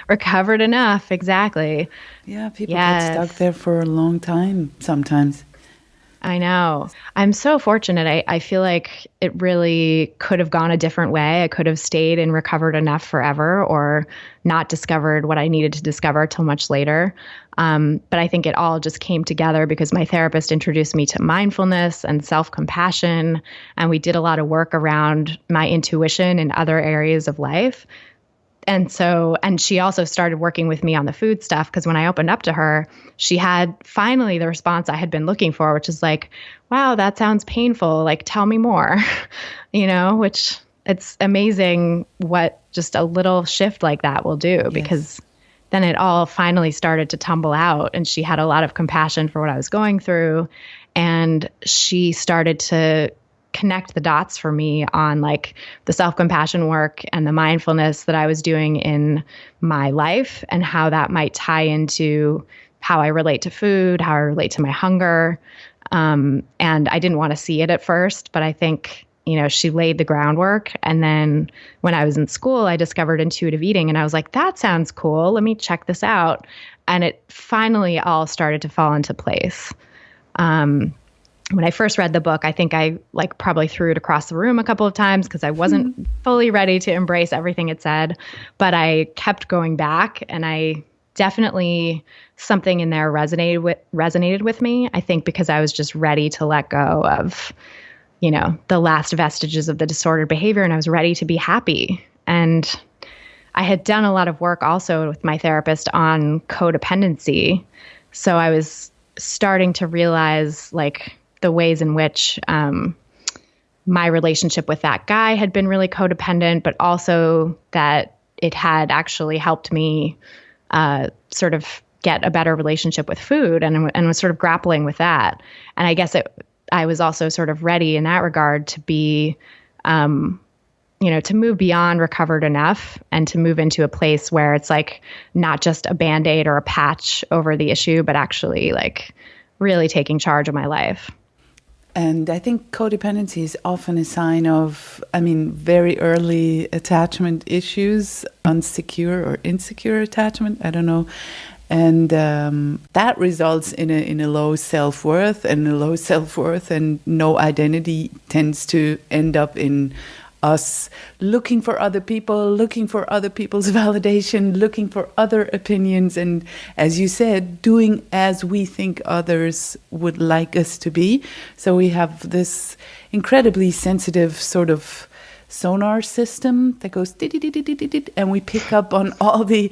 recovered enough. Exactly. Yeah, people get stuck there for a long time sometimes. I know. I'm so fortunate. I feel like it really could have gone a different way. I could have stayed and recovered enough forever, or not discovered what I needed to discover till much later. But I think it all just came together because my therapist introduced me to mindfulness and self-compassion, and we did a lot of work around my intuition in other areas of life. And she also started working with me on the food stuff, because when I opened up to her, she had finally the response I had been looking for, which is like, wow, that sounds painful. Like, tell me more, which it's amazing what just a little shift like that will do, because then it all finally started to tumble out, and she had a lot of compassion for what I was going through. And she started to connect the dots for me on like the self-compassion work and the mindfulness that I was doing in my life, and how that might tie into how I relate to food, how I relate to my hunger. And I didn't want to see it at first, but I think, she laid the groundwork. And then when I was in school, I discovered intuitive eating, and I was like, that sounds cool. Let me check this out. And it finally all started to fall into place. When I first read the book, I think I probably threw it across the room a couple of times because I wasn't fully ready to embrace everything it said, but I kept going back, and definitely something in there resonated with me. I think because I was just ready to let go of, the last vestiges of the disordered behavior, and I was ready to be happy. And I had done a lot of work also with my therapist on codependency. So I was starting to realize like the ways in which my relationship with that guy had been really codependent, but also that it had actually helped me sort of get a better relationship with food, and was sort of grappling with that. And I guess I was also sort of ready in that regard to be, to move beyond recovered enough and to move into a place where it's like not just a Band-Aid or a patch over the issue, but actually like really taking charge of my life. And I think codependency is often a sign of, very early attachment issues, unsecure or insecure attachment. I don't know. And that results in a low self-worth, and no identity tends to end up in us looking for other people, looking for other people's validation, looking for other opinions, and as you said, doing as we think others would like us to be. So we have this incredibly sensitive sort of sonar system that goes and we pick up on all the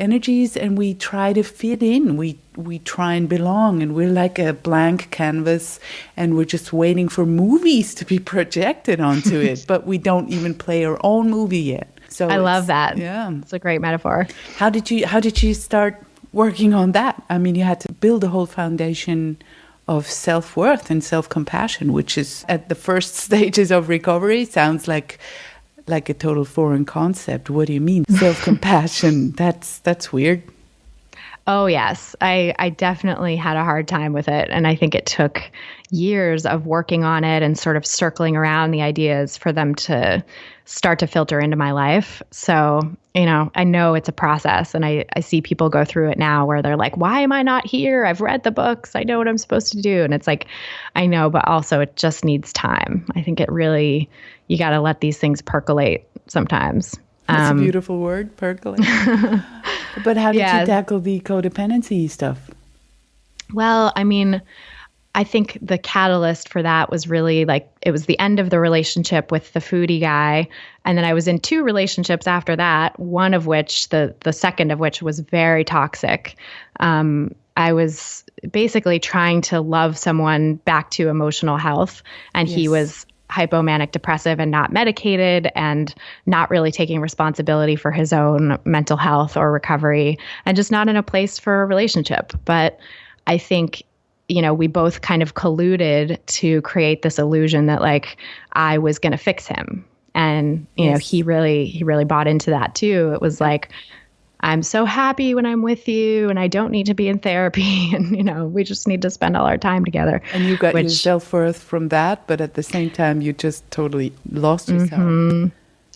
energies, and we try to fit in. We try and belong, and we're like a blank canvas, and we're just waiting for movies to be projected onto it, but we don't even play our own movie yet. So I love that. Yeah, it's a great metaphor. How did you start working on that? You had to build a whole foundation of self-worth and self-compassion, which is at the first stages of recovery sounds like a total foreign concept. What do you mean self-compassion? That's weird. Oh yes, I definitely had a hard time with it, and I think it took years of working on it and sort of circling around the ideas for them to start to filter into my life. So, I know it's a process, and I see people go through it now where they're like, why am I not here? I've read the books. I know what I'm supposed to do. And it's like, I know, but also it just needs time. I think you got to let these things percolate sometimes. That's a beautiful word, percolate. But how did you tackle the codependency stuff? Well, I think the catalyst for that was really it was the end of the relationship with the foodie guy. And then I was in 2 relationships after that, one of which, the second of which was very toxic. I was basically trying to love someone back to emotional health. And He was hypomanic depressive and not medicated, and not really taking responsibility for his own mental health or recovery, and just not in a place for a relationship. But I think, we both kind of colluded to create this illusion that I was going to fix him. And, he really bought into that too. It was like, I'm so happy when I'm with you, and I don't need to be in therapy, and, we just need to spend all our time together. And you got your self-worth from that, but at the same time, you just totally lost yourself. Mm-hmm.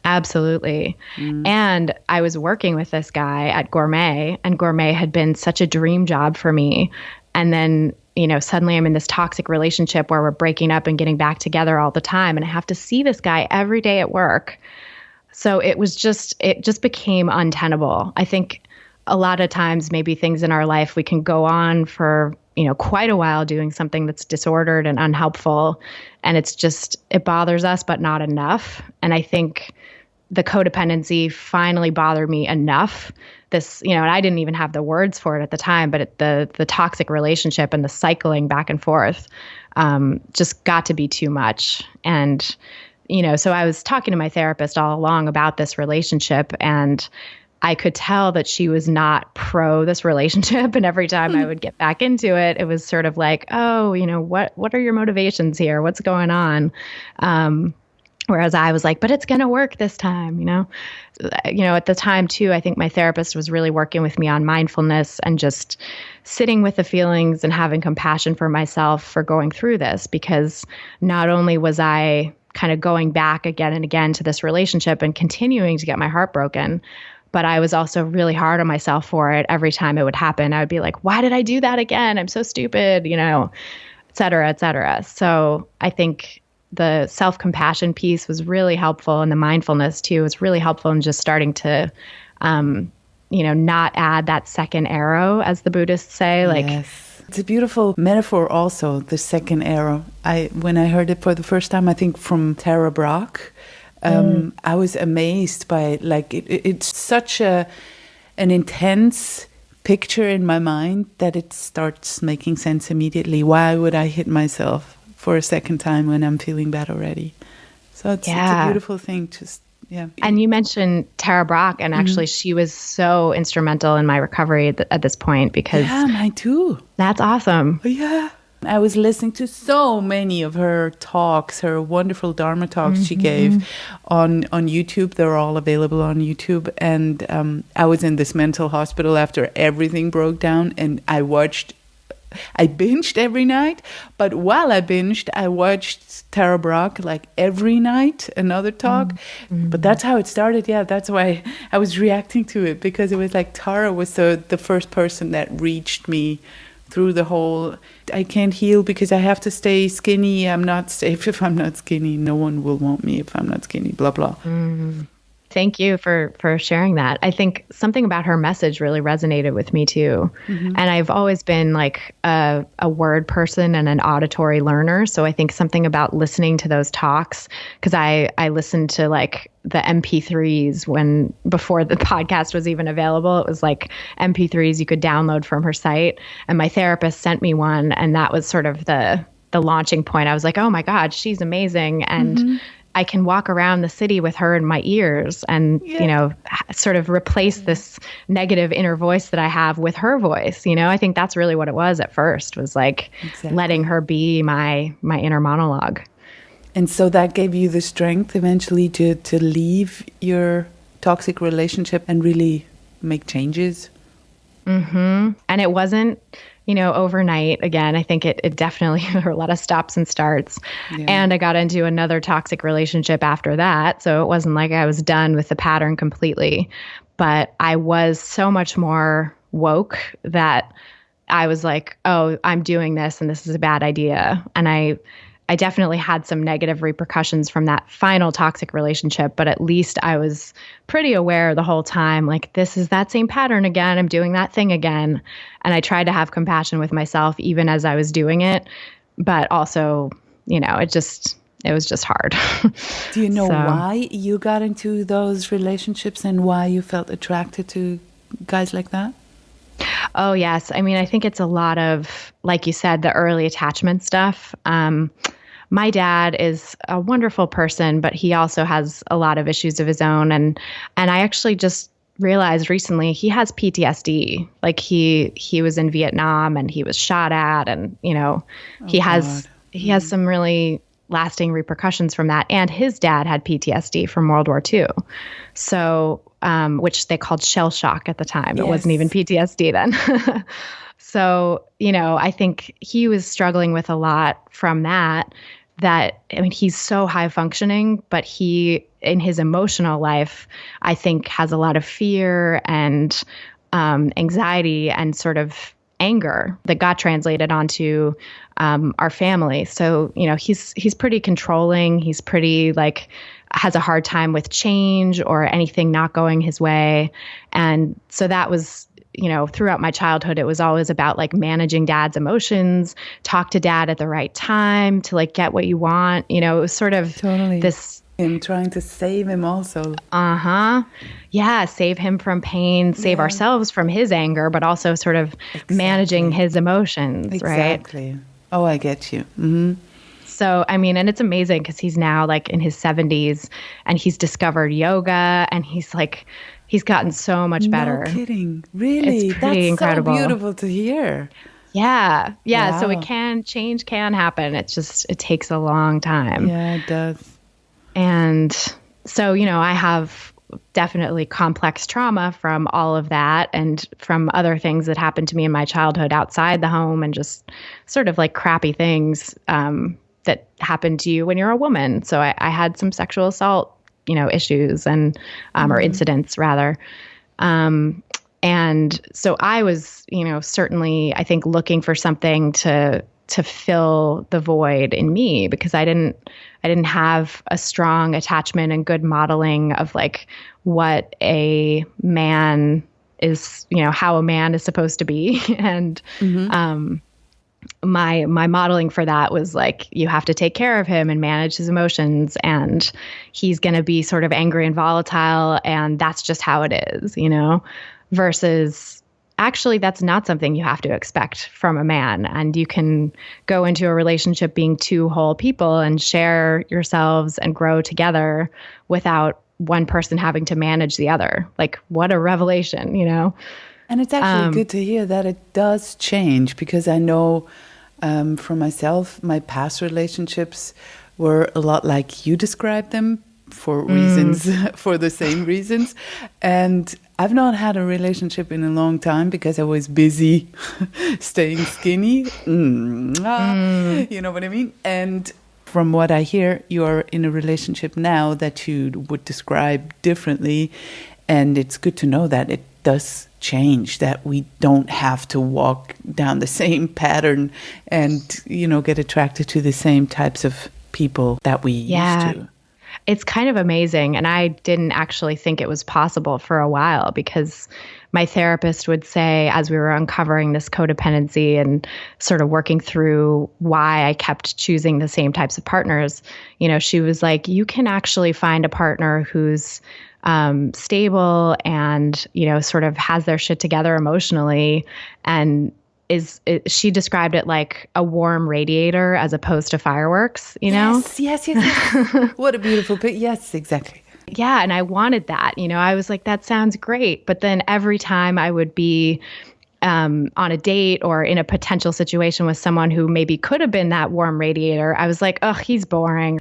Absolutely. And I was working with this guy at Gourmet, and Gourmet had been such a dream job for me. And then, suddenly I'm in this toxic relationship where we're breaking up and getting back together all the time, and I have to see this guy every day at work. So it just became untenable. I think a lot of times maybe things in our life, we can go on for, quite a while doing something that's disordered and unhelpful. And it bothers us, but not enough. And I think the codependency finally bothered me enough. And I didn't even have the words for it at the time, but the toxic relationship and the cycling back and forth just got to be too much. And so I was talking to my therapist all along about this relationship, and I could tell that she was not pro this relationship. And every time I would get back into it, it was sort of like, oh, what are your motivations here? What's going on? Whereas I was like, but it's going to work this time, at the time too, I think my therapist was really working with me on mindfulness and just sitting with the feelings and having compassion for myself for going through this, because not only was I kind of going back again and again to this relationship and continuing to get my heart broken, but I was also really hard on myself for it. Every time it would happen, I would be like, why did I do that again? I'm so stupid, et cetera, et cetera. So I think the self-compassion piece was really helpful, and the mindfulness too was really helpful in just starting to, not add that second arrow, as the Buddhists say. Yes. It's a beautiful metaphor also, the second arrow. When I heard it for the first time, I think from Tara Brach, I was amazed by it's such an intense picture in my mind that it starts making sense immediately. Why would I hit myself for a second time when I'm feeling bad already? So it's a beautiful thing. And you mentioned Tara Brach, and actually she was so instrumental in my recovery at this point, because mine too. That's awesome. Yeah. I was listening to so many of her talks, her wonderful Dharma talks she gave on YouTube. They're all available on YouTube. And I was in this mental hospital after everything broke down, and I binged every night. But while I binged, I watched Tara Brach every night, another talk. But that's how it started. Yeah, that's why I was reacting to it, because it was like Tara was the first person that reached me through the whole, I can't heal because I have to stay skinny. I'm not safe if I'm not skinny. No one will want me if I'm not skinny, blah, blah. Thank you for sharing that. I think something about her message really resonated with me too. And I've always been a word person and an auditory learner. So I think something about listening to those talks, because I listened to the MP3s before the podcast was even available. It was MP3s you could download from her site. And my therapist sent me one, and that was sort of the launching point. I was like, oh my God, she's amazing. And I can walk around the city with her in my ears and, sort of replace this negative inner voice that I have with her voice. I think that's really what it was at first, was letting her be my inner monologue. And so that gave you the strength eventually to leave your toxic relationship and really make changes. And it wasn't, overnight. Again, I think it definitely, there were a lot of stops and starts. Yeah. And I got into another toxic relationship after that. So it wasn't like I was done with the pattern completely. But I was so much more woke that I was like, oh, I'm doing this and this is a bad idea. And I definitely had some negative repercussions from that final toxic relationship, but at least I was pretty aware the whole time, this is that same pattern again. I'm doing that thing again. And I tried to have compassion with myself even as I was doing it. But also, it was just hard. Do you know why you got into those relationships and why you felt attracted to guys like that? Oh, yes. I mean, I think it's a lot of, like you said, the early attachment stuff. My dad is a wonderful person, but he also has a lot of issues of his own. And I actually just realized recently he has PTSD. He was in Vietnam and he was shot at, and he has some really lasting repercussions from that. And his dad had PTSD from World War II. So, which they called shell shock at the time. Yes. It wasn't even PTSD then. So, I think he was struggling with a lot from that, he's so high functioning, but he, in his emotional life, I think has a lot of fear and anxiety and sort of anger that got translated onto our family. So, he's pretty controlling. He's pretty has a hard time with change or anything not going his way. And so that was, throughout my childhood, it was always about managing dad's emotions, talk to dad at the right time to get what you want. It was sort of this. And trying to save him also. Yeah, save him from pain, save ourselves from his anger, but also sort of managing his emotions, right? Exactly. Oh, I get you. Mm-hmm. So, and it's amazing because he's now in his 70s and he's discovered yoga and he's He's gotten so much better. No kidding. Really? It's pretty incredible. So beautiful to hear. Yeah. Yeah. So Wow. change can happen. It takes a long time. Yeah, it does. And so, I have definitely complex trauma from all of that and from other things that happened to me in my childhood outside the home and just sort of like crappy things that happen to you when you're a woman. So I had some sexual assault, issues and or incidents rather. And so I was, certainly, I think, looking for something to fill the void in me because I didn't have a strong attachment and good modeling of like what a man is, how a man is supposed to be. And my modeling for that was like, you have to take care of him and manage his emotions, and he's going to be sort of angry and volatile, and that's just how it is, versus actually that's not something you have to expect from a man. And you can go into a relationship being two whole people and share yourselves and grow together without one person having to manage the other. Like, what a revelation, And it's actually good to hear that it does change, because I know for myself, my past relationships were a lot like you described them for reasons, for the same reasons. And I've not had a relationship in a long time because I was busy staying skinny. You know what I mean? And from what I hear, you are in a relationship now that you would describe differently. And it's good to know that it does change, that we don't have to walk down the same pattern and, get attracted to the same types of people that we used to. It's kind of amazing. And I didn't actually think it was possible for a while, because my therapist would say, as we were uncovering this codependency and sort of working through why I kept choosing the same types of partners, she was like, you can actually find a partner who's stable and, sort of has their shit together emotionally, and she described it like a warm radiator as opposed to fireworks, Yes. What a beautiful picture. Yes, exactly. Yeah. And I wanted that, I was like, that sounds great. But then every time I would be on a date or in a potential situation with someone who maybe could have been that warm radiator, I was like, oh, he's boring,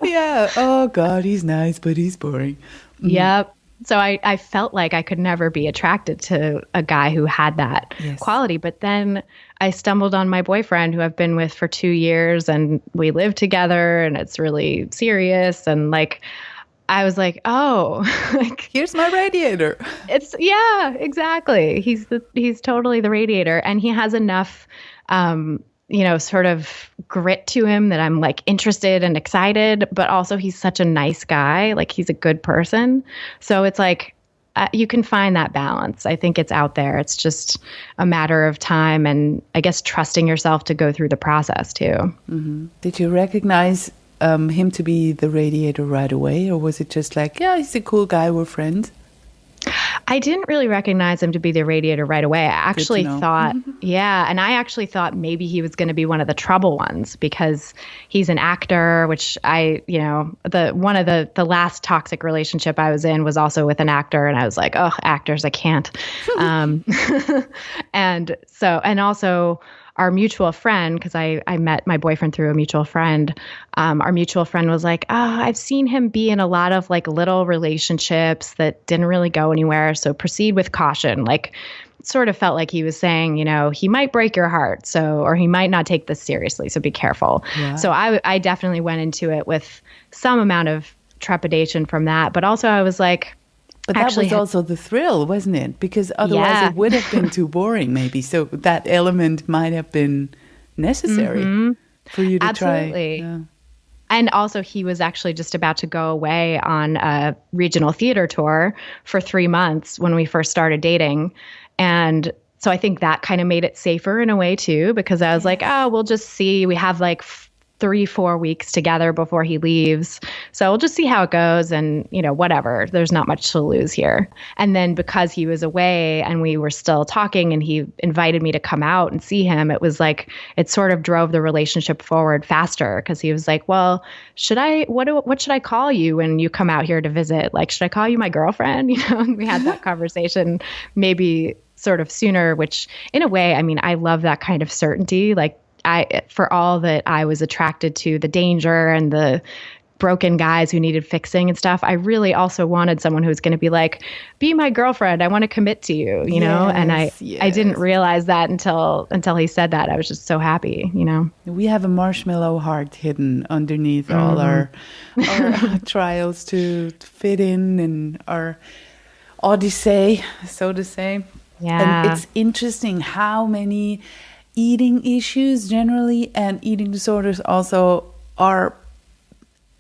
Yeah. Oh, God, he's nice, but he's boring. Yep. So I felt like I could never be attracted to a guy who had that quality. But then I stumbled on my boyfriend, who I've been with for 2 years, and we live together, and it's really serious. And like, I was like, oh, like, here's my radiator. Exactly. He's totally the radiator, and he has enough, sort of grit to him that I'm like interested and excited, but also he's such a nice guy. Like, he's a good person. So it's like, you can find that balance. I think it's out there. It's just a matter of time, and I guess trusting yourself to go through the process too. Mm-hmm. Did you recognize him to be the radiator right away, or was it just like, yeah, he's a cool guy, we're friends? I didn't really recognize him to be the radiator right away. I actually thought, and I actually thought maybe he was going to be one of the trouble ones, because he's an actor, which one of the last toxic relationship I was in was also with an actor, and I was like, oh, actors, I can't. And also our mutual friend, because I met my boyfriend through a mutual friend, our mutual friend was like, oh, I've seen him be in a lot of like little relationships that didn't really go anywhere, so proceed with caution. Like, sort of felt like he was saying, he might break your heart, or he might not take this seriously, so be careful. Yeah. So I definitely went into it with some amount of trepidation from that, but also I was like, but that was also the thrill, wasn't it? Because otherwise it would have been too boring, maybe. So that element might have been necessary for you to try. Absolutely. Yeah. And also, he was actually just about to go away on a regional theater tour for 3 months when we first started dating. And so I think that kind of made it safer in a way, too, because I was like, oh, we'll just see. We have like 3-4 weeks together before he leaves. So we'll just see how it goes, and, whatever. There's not much to lose here. And then because he was away and we were still talking and he invited me to come out and see him, it was like, it sort of drove the relationship forward faster, because he was like, well, what should I call you when you come out here to visit? Like, should I call you my girlfriend? And we had that conversation maybe sort of sooner, which in a way, I mean, I love that kind of certainty. Like, for all that I was attracted to the danger and the broken guys who needed fixing and stuff, I really also wanted someone who was going to be like, be my girlfriend. I want to commit to you, know? And I didn't realize that until he said that. I was just so happy, We have a marshmallow heart hidden underneath all our trials to fit in and our odyssey, so to say. Yeah. And it's interesting how many eating issues generally and eating disorders also are,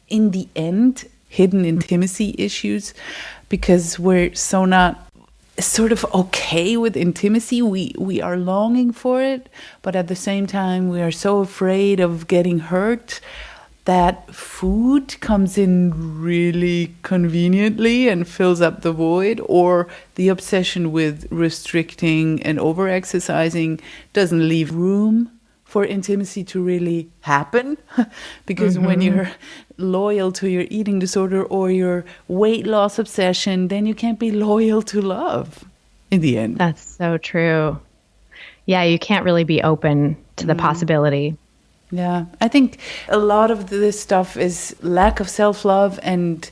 in the end, hidden intimacy issues, because we're so not sort of okay with intimacy. We are longing for it, but at the same time, we are so afraid of getting hurt that food comes in really conveniently and fills up the void, or the obsession with restricting and over-exercising doesn't leave room for intimacy to really happen. Because when you're loyal to your eating disorder or your weight loss obsession, then you can't be loyal to love in the end. That's so true. Yeah, you can't really be open to the possibility. Yeah, I think a lot of this stuff is lack of self-love, and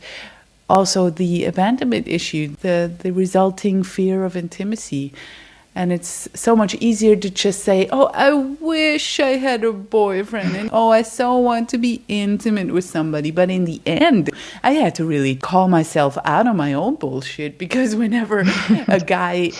also the abandonment issue, the resulting fear of intimacy. And it's so much easier to just say, oh, I wish I had a boyfriend, and oh, I so want to be intimate with somebody. But in the end, I had to really call myself out on my own bullshit, because whenever a guy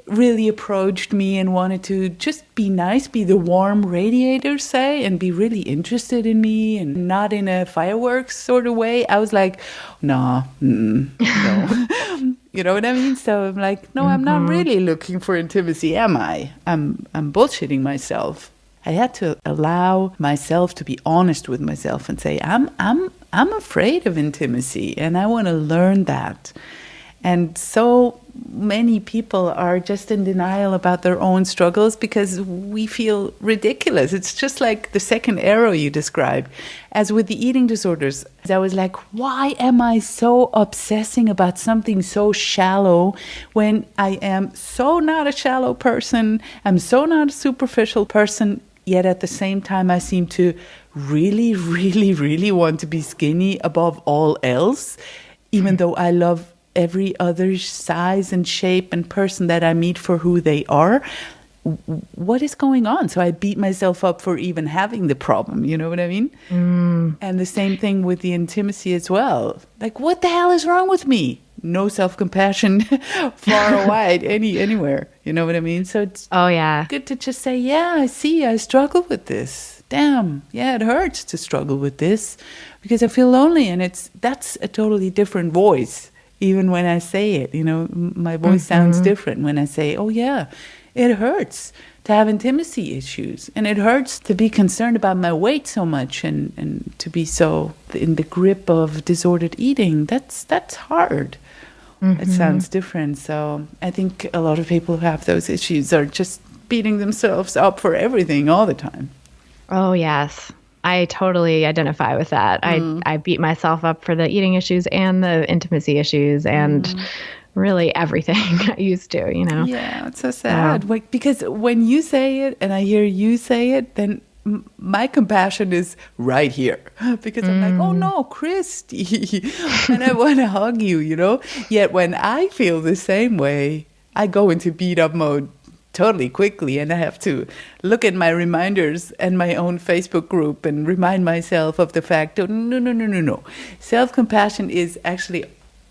really approached me and wanted to just be nice, be the warm radiator, say, and be really interested in me and not in a fireworks sort of way, I was like, no. You know what I mean? So I'm like, no, I'm not really looking for intimacy, am I? I'm bullshitting myself. I had to allow myself to be honest with myself and say, I'm afraid of intimacy, and I want to learn that. And so many people are just in denial about their own struggles because we feel ridiculous. It's just like the second arrow you described. As with the eating disorders, I was like, why am I so obsessing about something so shallow when I am so not a shallow person? I'm so not a superficial person, yet at the same time I seem to really, really, really want to be skinny above all else, even though I love every other size and shape and person that I meet for who they are. What is going on? So I beat myself up for even having the problem, you know what I mean? And the same thing with the intimacy as well. Like, what the hell is wrong with me? No self-compassion, far or wide, anywhere, you know what I mean? So it's good to just say, yeah, I see, I struggle with this. Damn, yeah, it hurts to struggle with this because I feel lonely, and that's a totally different voice. Even when I say it, you know, my voice sounds different when I say, oh yeah, it hurts to have intimacy issues. And it hurts to be concerned about my weight so much and to be so in the grip of disordered eating. That's hard. It sounds different. So I think a lot of people who have those issues are just beating themselves up for everything all the time. Oh, yes. I totally identify with that. I beat myself up for the eating issues and the intimacy issues and really everything I used to, you know? Yeah, it's so sad. Like, because when you say it and I hear you say it, then my compassion is right here. Because I'm like, oh no, Christy. And I want to hug you, you know? Yet when I feel the same way, I go into beat up mode totally quickly, and I have to look at my reminders and my own Facebook group and remind myself of the fact, oh, no. Self-compassion is actually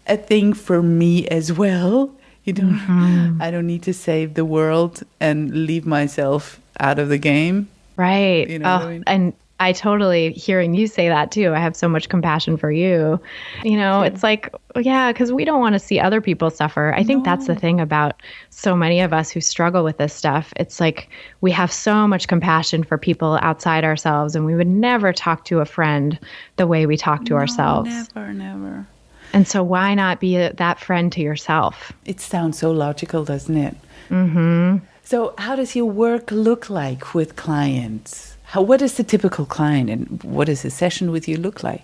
a thing for me as well. You know, I don't need to save the world and leave myself out of the game. Right. You know what I mean? And I totally, hearing you say that too, I have so much compassion for you. It's like, yeah, because we don't want to see other people suffer. I think that's the thing about so many of us who struggle with this stuff. It's like we have so much compassion for people outside ourselves, and we would never talk to a friend the way we talk to ourselves. Never. And so why not be that friend to yourself? It sounds so logical, doesn't it? Mm-hmm. So how does your work look like with clients? What is the typical client, and what does a session with you look like?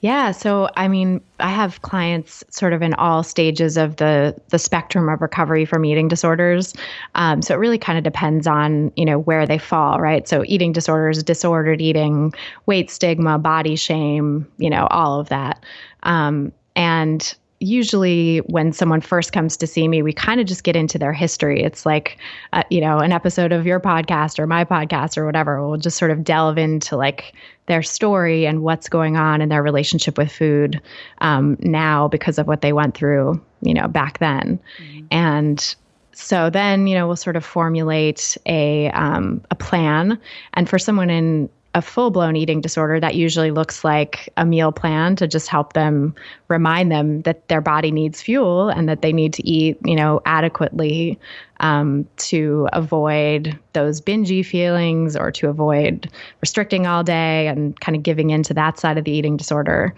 Yeah. So, I mean, I have clients sort of in all stages of the spectrum of recovery from eating disorders. So it really kind of depends on, where they fall, right? So eating disorders, disordered eating, weight stigma, body shame, all of that. And usually when someone first comes to see me, we kind of just get into their history. It's like, an episode of your podcast or my podcast or whatever. We'll just sort of delve into like their story and what's going on in their relationship with food now because of what they went through, back then. Mm-hmm. And so then, we'll sort of formulate a plan. And for someone in a full-blown eating disorder, that usually looks like a meal plan to just help them, remind them that their body needs fuel and that they need to eat, adequately to avoid those bingy feelings or to avoid restricting all day and kind of giving into that side of the eating disorder,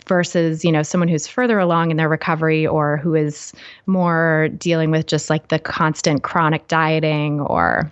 versus, someone who's further along in their recovery or who is more dealing with just like the constant chronic dieting or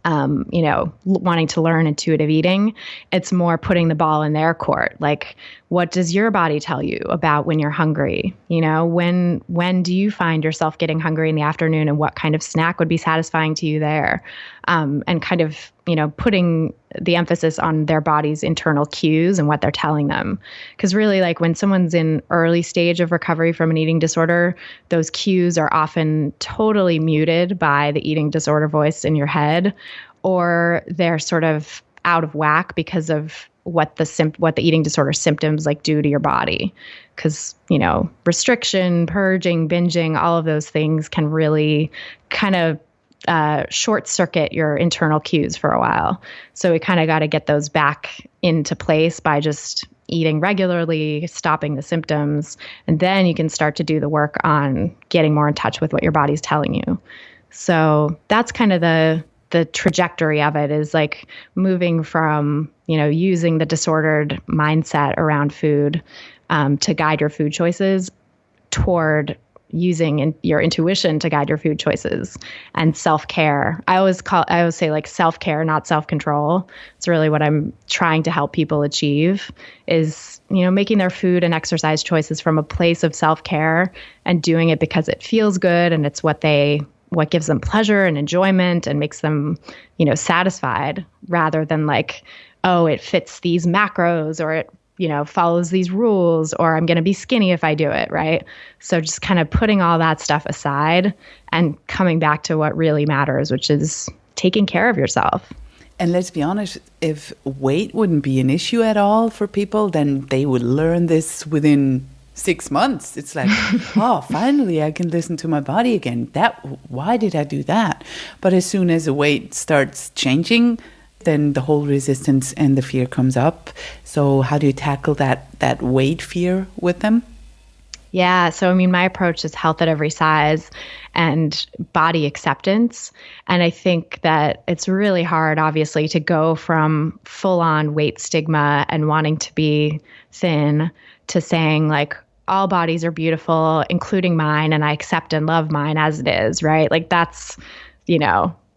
wanting to learn intuitive eating. It's more putting the ball in their court. Like, what does your body tell you about when you're hungry? When do you find yourself getting hungry in the afternoon, and what kind of snack would be satisfying to you there? And kind of, putting the emphasis on their body's internal cues and what they're telling them. Because really, like when someone's in early stage of recovery from an eating disorder, those cues are often totally muted by the eating disorder voice in your head, or they're sort of out of whack because of what the eating disorder symptoms like do to your body. Because, restriction, purging, binging, all of those things can really kind of short circuit your internal cues for a while. So we kind of got to get those back into place by just eating regularly, stopping the symptoms, and then you can start to do the work on getting more in touch with what your body's telling you. So that's kind of the trajectory of it, is like moving from, using the disordered mindset around food to guide your food choices toward using your intuition to guide your food choices and self-care. I always say like self-care, not self-control. It's really what I'm trying to help people achieve, is, making their food and exercise choices from a place of self-care and doing it because it feels good and it's what gives them pleasure and enjoyment and makes them, satisfied, rather than like, oh, it fits these macros, or it, follows these rules, or I'm going to be skinny if I do it, right? So just kind of putting all that stuff aside and coming back to what really matters, which is taking care of yourself. And let's be honest, if weight wouldn't be an issue at all for people, then they would learn this within 6 months. It's like, oh, finally I can listen to my body again. Why did I do that? But as soon as the weight starts changing, then the whole resistance and the fear comes up. So how do you tackle that weight fear with them? Yeah. So, I mean, my approach is health at every size and body acceptance. And I think that it's really hard, obviously, to go from full-on weight stigma and wanting to be thin to saying like, all bodies are beautiful, including mine, and I accept and love mine as it is, right? Like that's,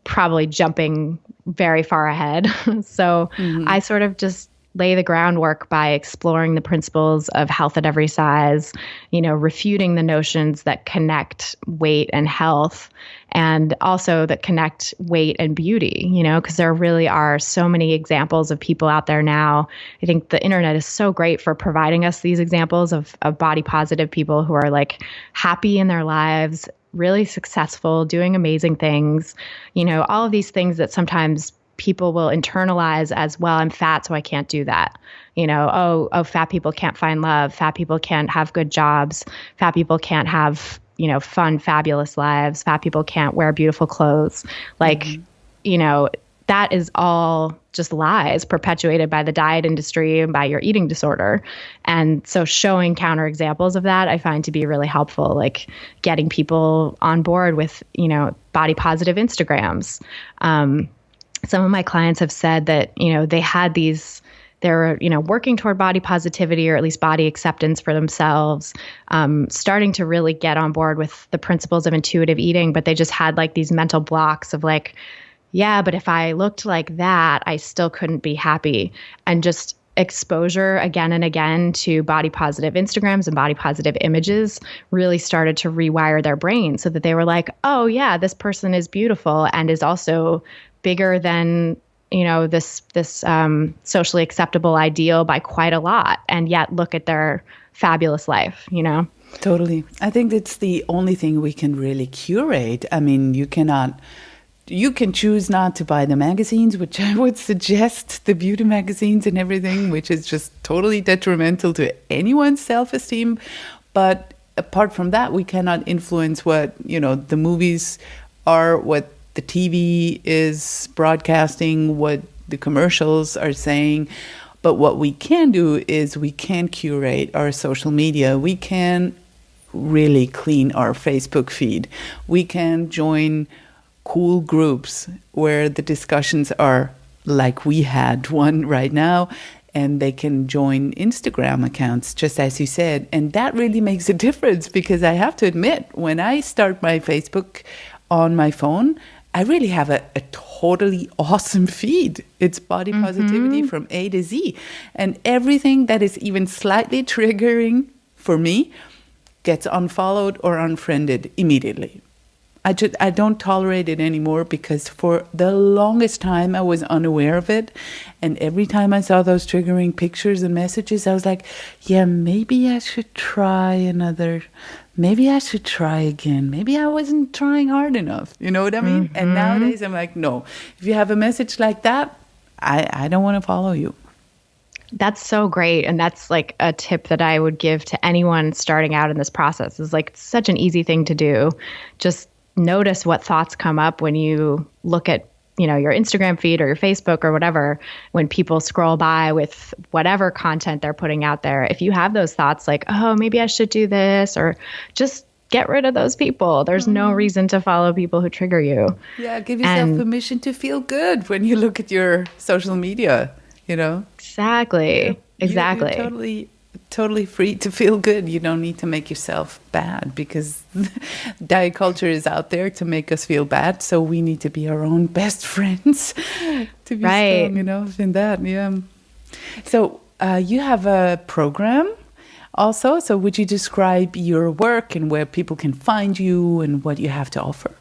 probably jumping very far ahead. So I sort of just lay the groundwork by exploring the principles of health at every size, refuting the notions that connect weight and health, and also that connect weight and beauty, because there really are so many examples of people out there now. I think the internet is so great for providing us these examples of body positive people who are like happy in their lives, really successful, doing amazing things, all of these things that sometimes people will internalize as, well, I'm fat, so I can't do that. Oh, fat people can't find love. Fat people can't have good jobs. Fat people can't have, fun, fabulous lives. Fat people can't wear beautiful clothes. Like, that is all just lies perpetuated by the diet industry and by your eating disorder. And so showing counterexamples of that, I find to be really helpful, like getting people on board with, body positive Instagrams. Some of my clients have said that, they're working toward body positivity or at least body acceptance for themselves, starting to really get on board with the principles of intuitive eating, but they just had like these mental blocks of like, yeah, but if I looked like that, I still couldn't be happy. And just exposure again and again to body positive Instagrams and body positive images really started to rewire their brain so that they were like, oh yeah, this person is beautiful and is also bigger than this socially acceptable ideal by quite a lot, and yet look at their fabulous life, Totally. I think that's the only thing we can really curate. I mean, you can choose not to buy the magazines, which I would suggest, the beauty magazines and everything, which is just totally detrimental to anyone's self-esteem. But apart from that, we cannot influence what, the movies are, what the TV is broadcasting, what the commercials are saying. But what we can do is we can curate our social media. We can really clean our Facebook feed. We can join cool groups where the discussions are like we had one right now, and they can join Instagram accounts, just as you said. And that really makes a difference, because I have to admit, when I start my Facebook on my phone, I really have a totally awesome feed. It's body positivity from A to Z. And everything that is even slightly triggering for me gets unfollowed or unfriended immediately. I don't tolerate it anymore, because for the longest time I was unaware of it. And every time I saw those triggering pictures and messages, I was like, yeah, maybe I should try maybe I should try again. Maybe I wasn't trying hard enough. You know what I mean? And nowadays I'm like, no, if you have a message like that, I don't want to follow you. That's so great. And that's like a tip that I would give to anyone starting out in this process. Is like such an easy thing to do. Just notice what thoughts come up when you look at, your Instagram feed or your Facebook or whatever, when people scroll by with whatever content they're putting out there. If you have those thoughts like, oh, maybe I should do this, or just get rid of those people. There's no reason to follow people who trigger you. Yeah, give yourself permission to feel good when you look at your social media, Exactly. Exactly. You're totally free to feel good. You don't need to make yourself bad, because diet culture is out there to make us feel bad. So we need to be our own best friends to be strong enough in that. Yeah. So you have a program also. So would you describe your work and where people can find you and what you have to offer?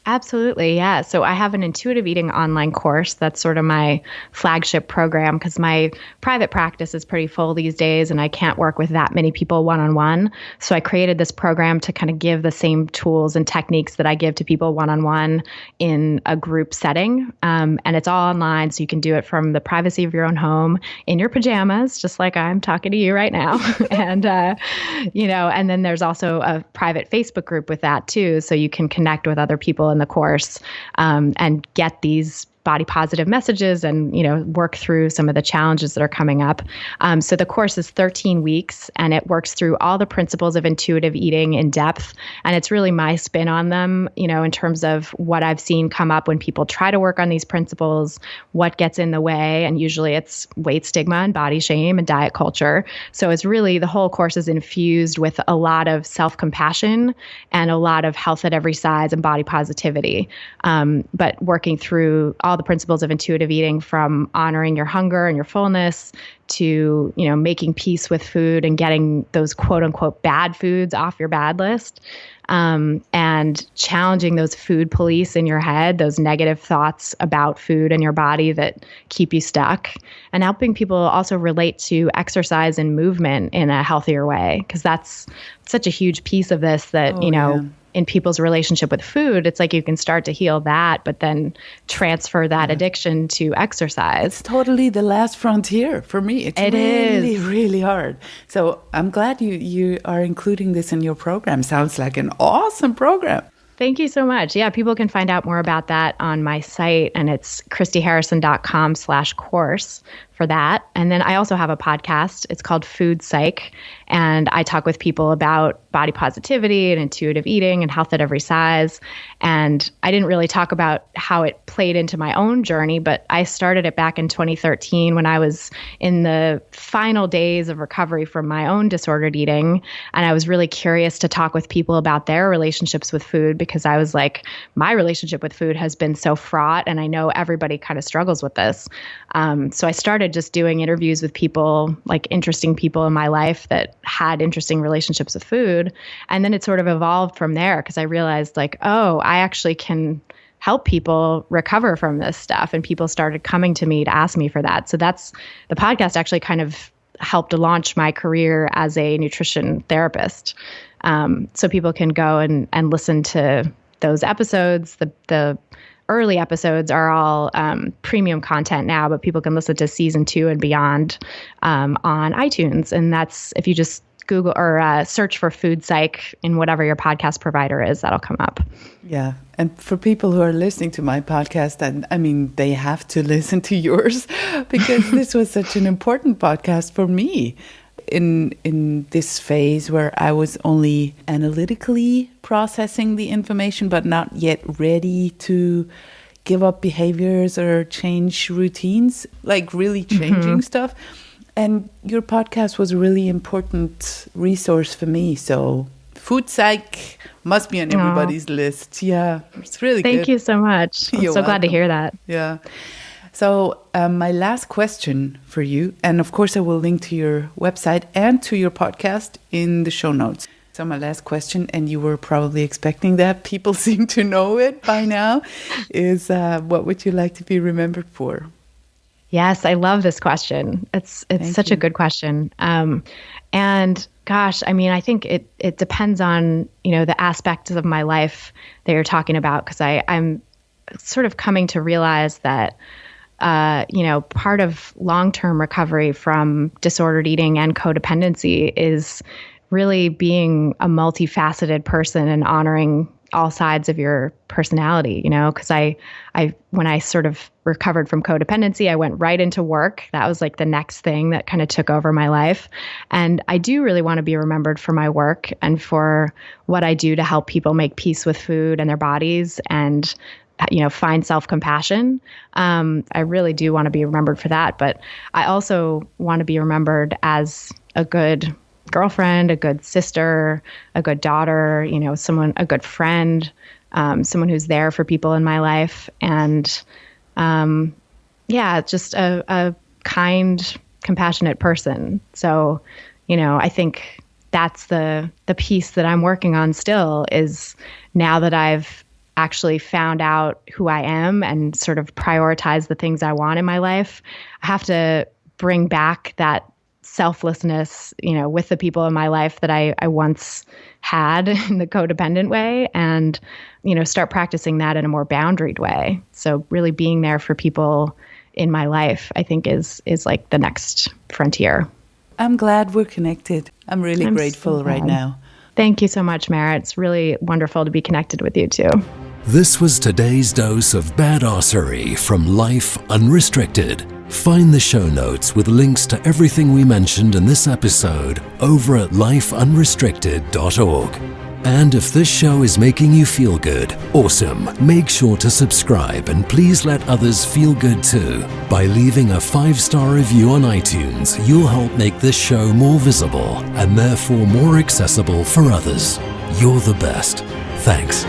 Absolutely. Yeah. So I have an intuitive eating online course. That's sort of my flagship program, because my private practice is pretty full these days and I can't work with that many people one-on-one. So I created this program to kind of give the same tools and techniques that I give to people one-on-one in a group setting. And it's all online. So you can do it from the privacy of your own home in your pajamas, just like I'm talking to you right now. And, and then there's also a private Facebook group with that too. So you can connect with other people in the course and get these body positive messages and, work through some of the challenges that are coming up. So the course is 13 weeks and it works through all the principles of intuitive eating in depth. And it's really my spin on them, in terms of what I've seen come up when people try to work on these principles, what gets in the way. And usually it's weight stigma and body shame and diet culture. So it's really, the whole course is infused with a lot of self-compassion and a lot of health at every size and body positivity. But working through all the principles of intuitive eating, from honoring your hunger and your fullness to, making peace with food and getting those quote unquote bad foods off your bad list, and challenging those food police in your head, those negative thoughts about food and your body that keep you stuck, and helping people also relate to exercise and movement in a healthier way. Because that's such a huge piece of this that, in people's relationship with food, it's like you can start to heal that, but then transfer that addiction to exercise. It's totally the last frontier for me. It's really, really hard. So I'm glad you are including this in your program. Sounds like an awesome program. Thank you so much. Yeah, people can find out more about that on my site, and it's christyharrison.com/course for that. And then I also have a podcast. It's called Food Psych, and I talk with people about body positivity and intuitive eating and health at every size. And I didn't really talk about how it played into my own journey, but I started it back in 2013 when I was in the final days of recovery from my own disordered eating. And I was really curious to talk with people about their relationships with food, because I was like, my relationship with food has been so fraught, and I know everybody kind of struggles with this. So I started just doing interviews with people, like interesting people in my life that had interesting relationships with food. And then it sort of evolved from there, because I realized like, oh, I actually can help people recover from this stuff. And people started coming to me to ask me for that. So that's the podcast actually kind of helped to launch my career as a nutrition therapist. So people can go and listen to those episodes. The early episodes are all premium content now, but people can listen to season 2 and beyond on iTunes. And that's, if you just Google or search for Food Psych in whatever your podcast provider is, that'll come up. Yeah. And for people who are listening to my podcast, and I mean, they have to listen to yours because this was such an important podcast for me in this phase where I was only analytically processing the information, but not yet ready to give up behaviors or change routines, like really changing stuff. And your podcast was a really important resource for me. So Food Psych must be on everybody's list. Yeah, it's really good. Thank you so much. I'm so glad to hear that. Yeah. So my last question for you, and of course I will link to your website and to your podcast in the show notes. So my last question, and you were probably expecting that, people seem to know it by now, is what would you like to be remembered for? Yes, I love this question. It's such a good question. And gosh, I mean, I think it depends on, the aspects of my life that you're talking about, because I'm sort of coming to realize that, part of long-term recovery from disordered eating and codependency is really being a multifaceted person and honoring all sides of your personality, because when I sort of recovered from codependency, I went right into work. That was like the next thing that kind of took over my life. And I do really want to be remembered for my work and for what I do to help people make peace with food and their bodies and, find self-compassion. I really do want to be remembered for that. But I also want to be remembered as a good girlfriend, a good sister, a good daughter, a good friend, someone who's there for people in my life. And just a kind, compassionate person. So, I think that's the piece that I'm working on still, is now that I've actually found out who I am and sort of prioritize the things I want in my life, I have to bring back that selflessness, with the people in my life that I once had in the codependent way, and, start practicing that in a more boundaried way. So really being there for people in my life, I think is like the next frontier. I'm glad we're connected. I'm really grateful right now. Thank you so much, Mara. It's really wonderful to be connected with you too. This was today's dose of badassery from Life Unrestricted. Find the show notes with links to everything we mentioned in this episode over at lifeunrestricted.org. And if this show is making you feel good, awesome, make sure to subscribe and please let others feel good too. By leaving a 5-star review on iTunes, you'll help make this show more visible and therefore more accessible for others. You're the best. Thanks.